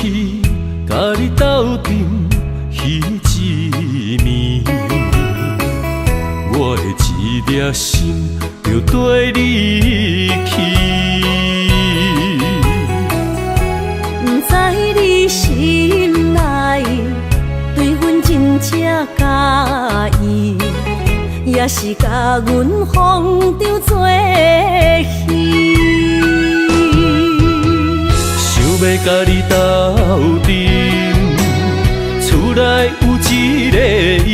气，甲你斗阵彼一暝，我的一粒心就跟你去。不知你心内对阮真正介意，也是甲阮风中做戏。想要甲你斗阵，厝内有一个伊，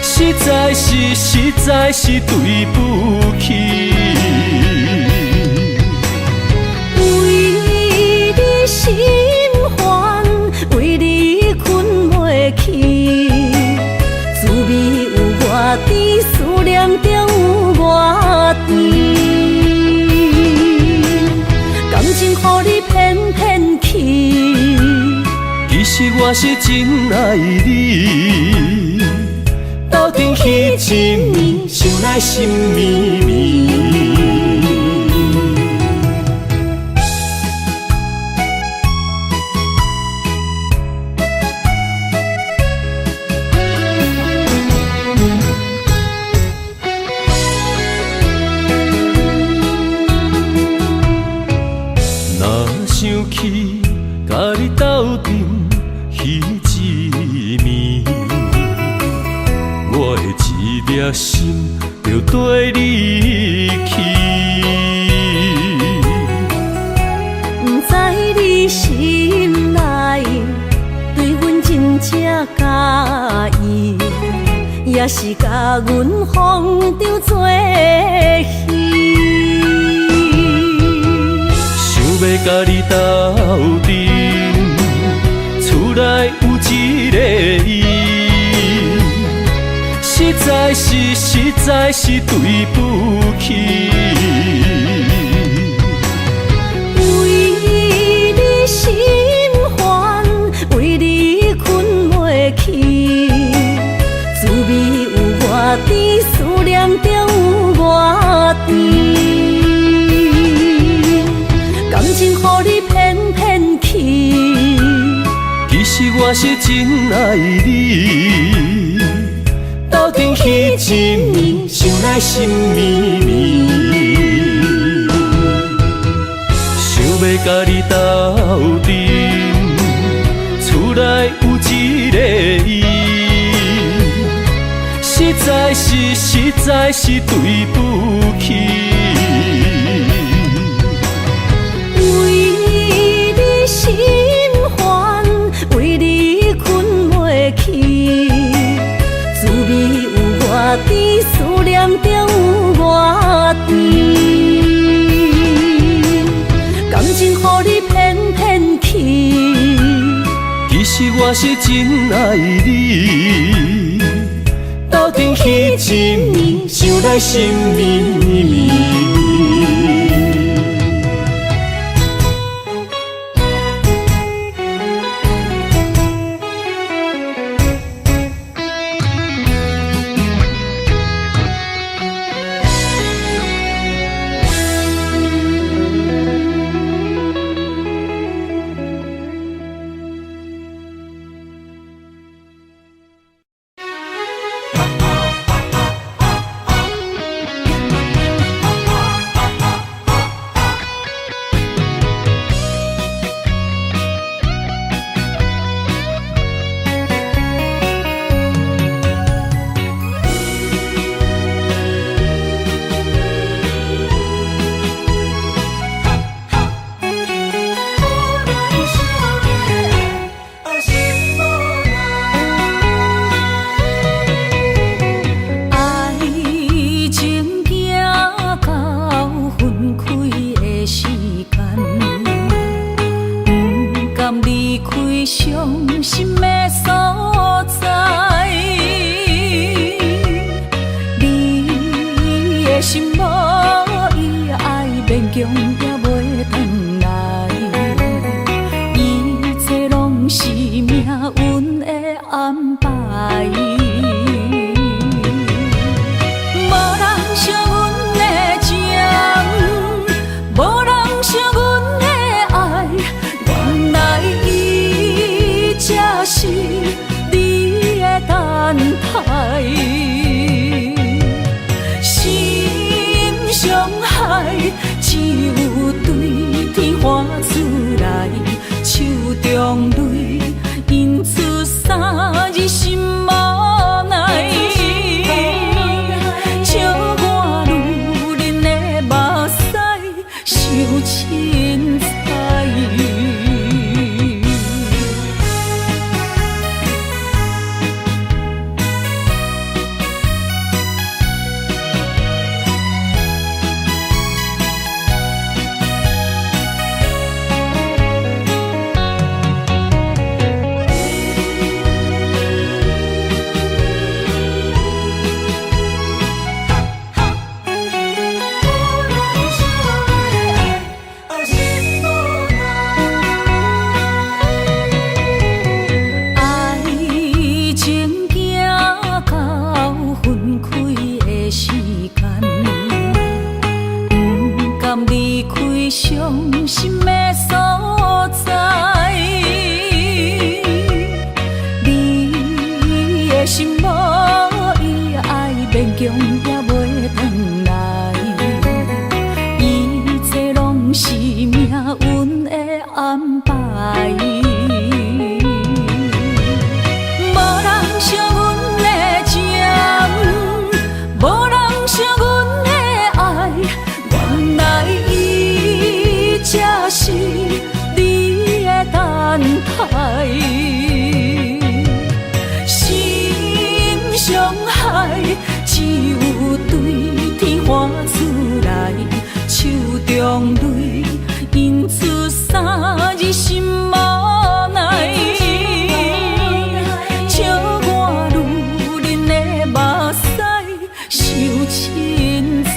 实在是对不起。为你心烦，为你困袂去，滋味有外甜，思念就有外甜。感情予你骗骗去，其实我是真爱你，斗阵彼一暝，想来心绵绵。想起甲你斗阵彼一暝，我的一粒心就跟你去。不知你心内对阮真正介意，也是甲阮风中做戏。要甲你斗阵，厝内有一个伊，实在是对不起。为你心烦，为你困袂去，滋味有外甜，思念就有外甜。感情予你骗骗去，其实我是真爱你，斗阵彼一暝，想来心绵绵。想要甲你斗阵，厝内有一个伊，实在是对不起。为你心烦，为你困袂去，滋味有外甜，思念就有外甜。感情予你骗骗去，其实我是真爱你，斗阵彼一暝，想来心绵绵。中泪，因出三日心无奈。笑我女人的目屎受凊彩。伤心的所在，你的心无伊爱勉强也袂转来，一切拢是命运的安排。无人惜阮的情，无人惜阮的爱，原来才是你的等待，心伤害只有对天喊出来，手中泪因出三日心无奈，笑我女人的目屎受凊彩。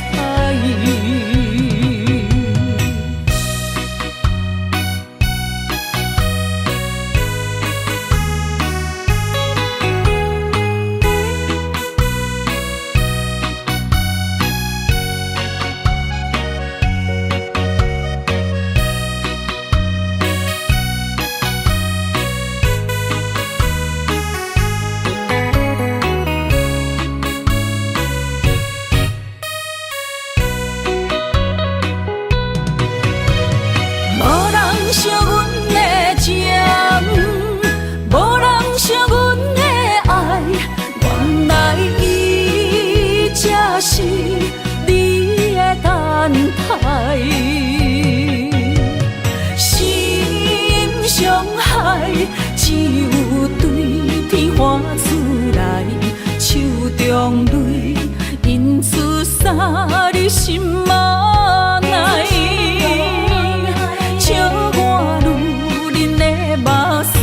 惜阮的情，无人惜阮的爱，原来伊才是你的等待。心伤害只有对天喊出来，手中泪因出三日心无奈。笑我女人的目屎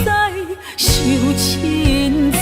受凊彩。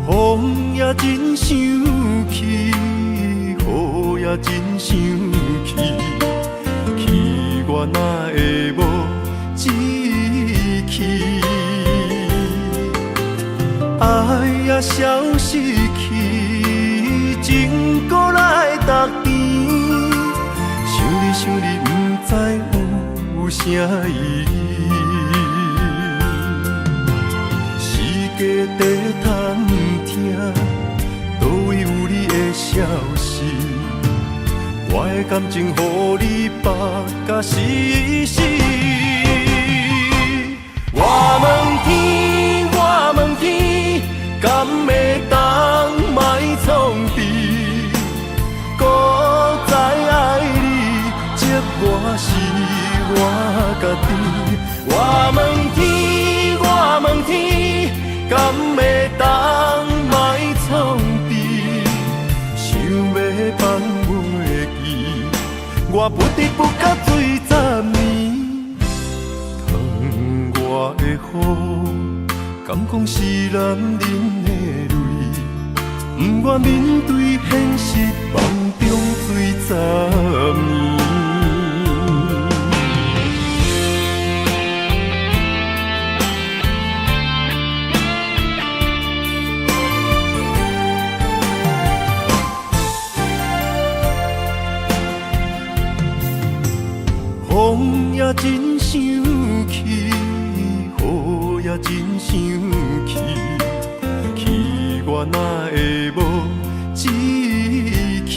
风也真生气，雨也真生气，气我哪会无志气？爱也消失去，情搁来逐甜，想你不知有啥意义。世界地通听，倒位有你的消息？我的感情，予你绑甲死死。我问天，我问天，敢会当莫创治？搁再爱你，责我是我家己。我问天，我问天。敢会当莫创治？我不得不甲水10年。窗外的雨，敢讲是男人的泪，不愿面对现实，梦中水10年。风也真生气，雨也真生气，气我哪会无志气？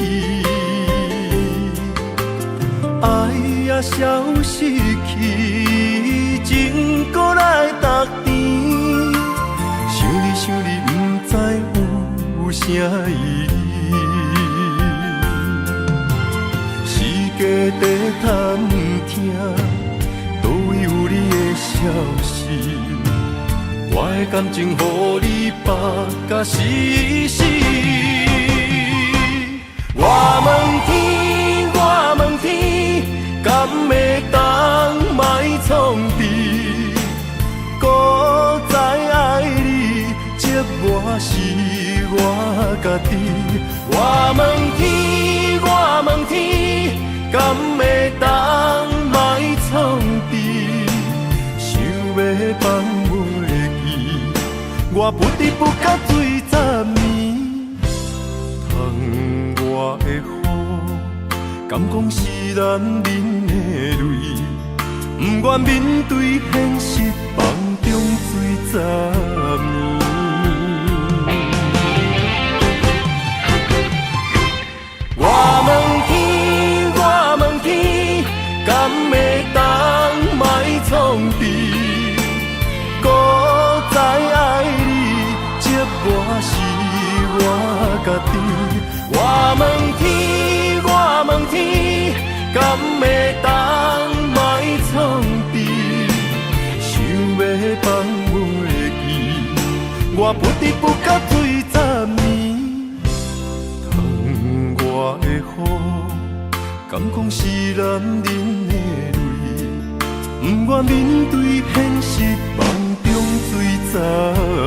爱也消失去，情搁来逐甜。想你，不知有啥意义。世界在探听，倒位有你的消息？我的感情，予你绑甲死死。我问天，我问天，敢会当莫创治？搁再爱你，折磨是我家己。我问天，我问天，敢会当莫创治？想要放袂记，我不得不甲水10年。窗外的雨，敢讲是男人的泪，不愿面对现实，梦中水10年。我问天，我问天，敢会当莫创治？搁再爱你，折磨是我家己。我问天，我问天，敢会当莫创治？想要放袂记，我不得不甲水10年。窗外的雨，敢讲是男人的泪，不愿面对现实，梦中水10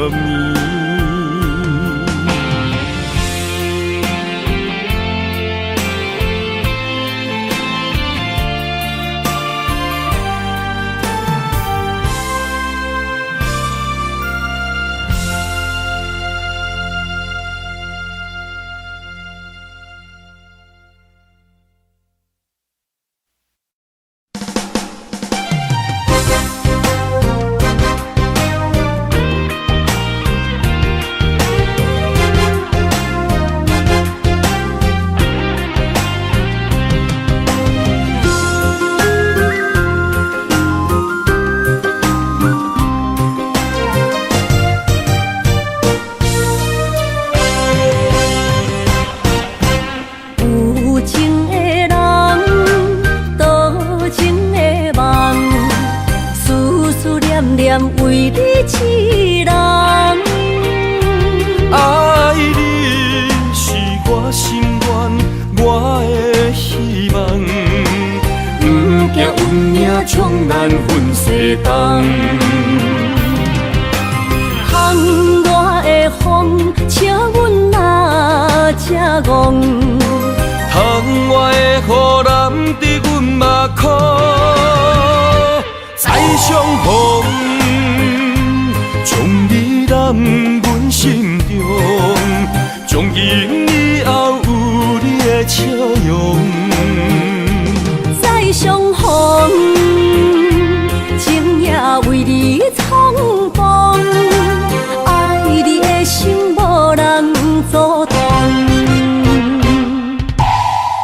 年。为你痴人，爱你是我心愿，我的希望。不惊运命冲咱分西东。窗外的风，请阮哪只戆？窗外的雨淋伫阮目眶，再相逢。将你揽阮心中，从今以后有你的笑容。再相逢，情也为你冲动，爱你的心无人阻挡。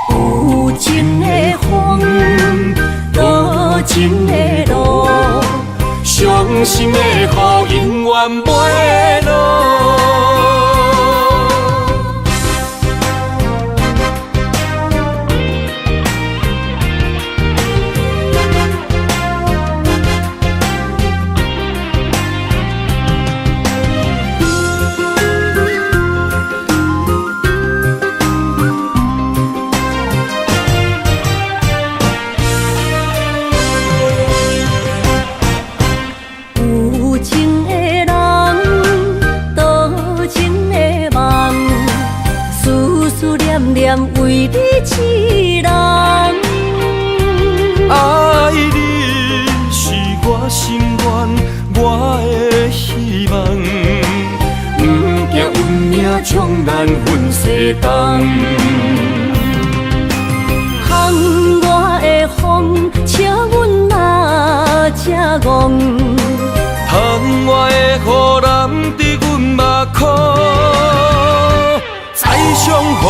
有情的风，多情的路。伤心的雨永远袂落。念为你一人。爱你是我心愿，我的希望。不惊运命冲咱分世东。巷外的风，请阮若这戆。窗外的雨淋伫阮目眶，再相逢，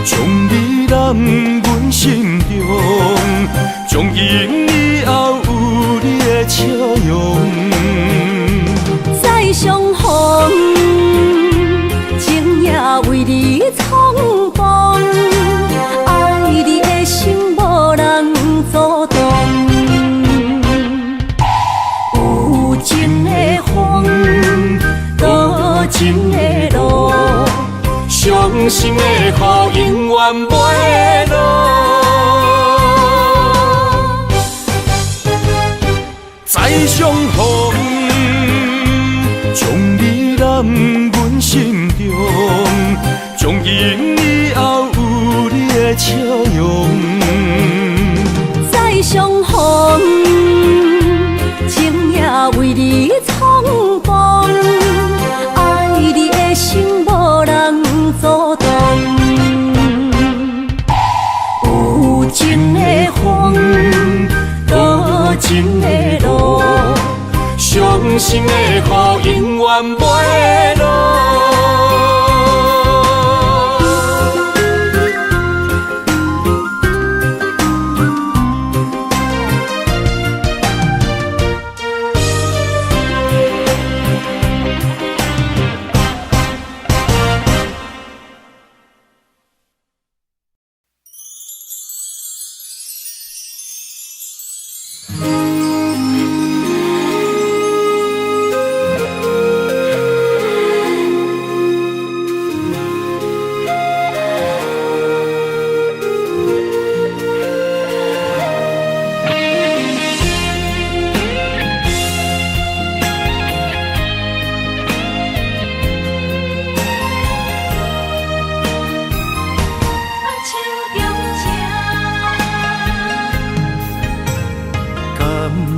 将你揽阮心中，从今以后有你的笑容。再相逢，情也为你冲动，爱你的心无人阻挡。有情的风，多情的路，伤心的雨永远袂落。再相逢，将你揽阮心中，从今以后有你的笑容。再相逢，情也为你冲动，爱你的心无人阻挡。有情的风，多情的路，伤心的雨永远袂落。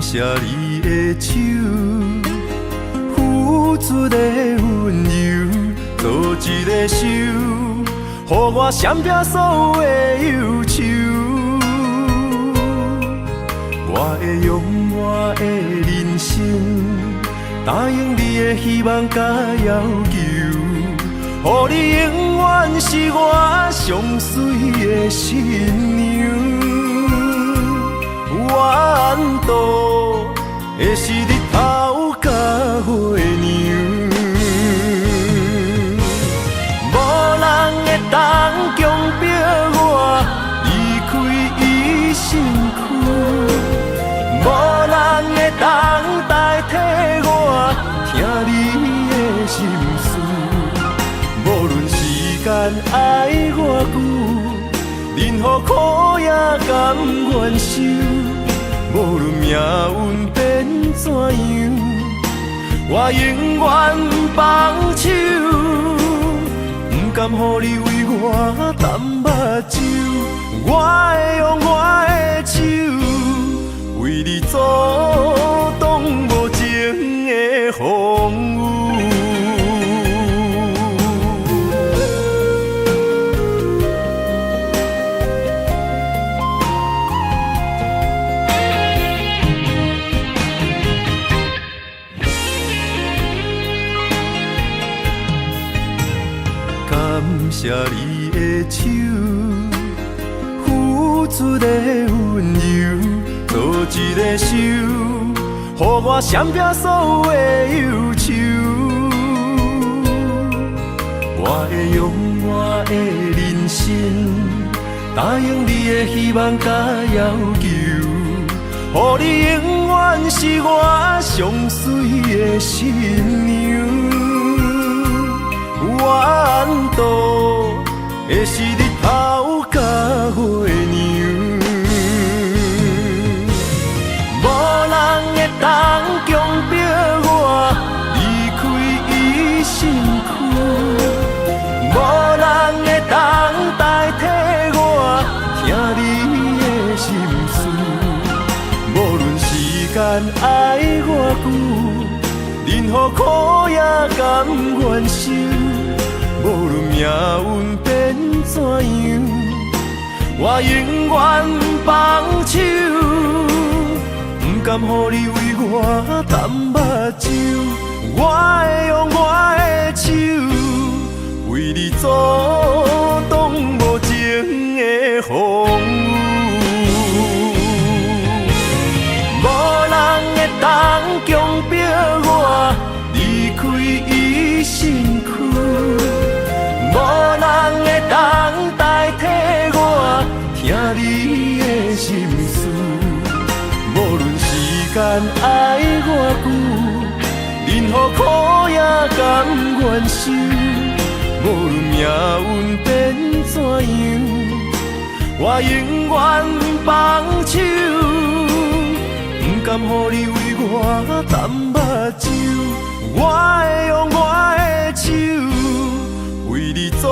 谢你的手，付出的温柔，做一个手，予我闪避所有的忧愁。我会用我的人生，答应你的希望甲要求，予你永远是我上水的新娘。缘路会是日头甲月亮，无人会当强迫我离开伊身躯，无人会当代替我听你的心事。无论时间爱偌久，任何苦也甘愿受。无论命运变怎样，我永远放手，不甘予你为我淡目睭。我会用我的手，为你阻挡无情的风雨。谢你的手，付出的温柔，做一个手，予我闪避所有的忧愁。我会用我的人生，答应你的希望甲要求，予你永远是我上水的新娘。缘路会是日头甲月亮，无人会当强迫我离开伊身躯，无人任何苦也甘愿受，无论命运变怎样，我永远放手，不甘予你为我淡目睭，我会用我的手，为你阻挡无情的风雨。无人会当强迫我离开伊身躯，无人会当代替我听你的心事。无论时间爱我久，任何苦也甘愿受。无论命运变怎样，我永远放手。不甘予你为我淡目睭，我会用我的手，为你做。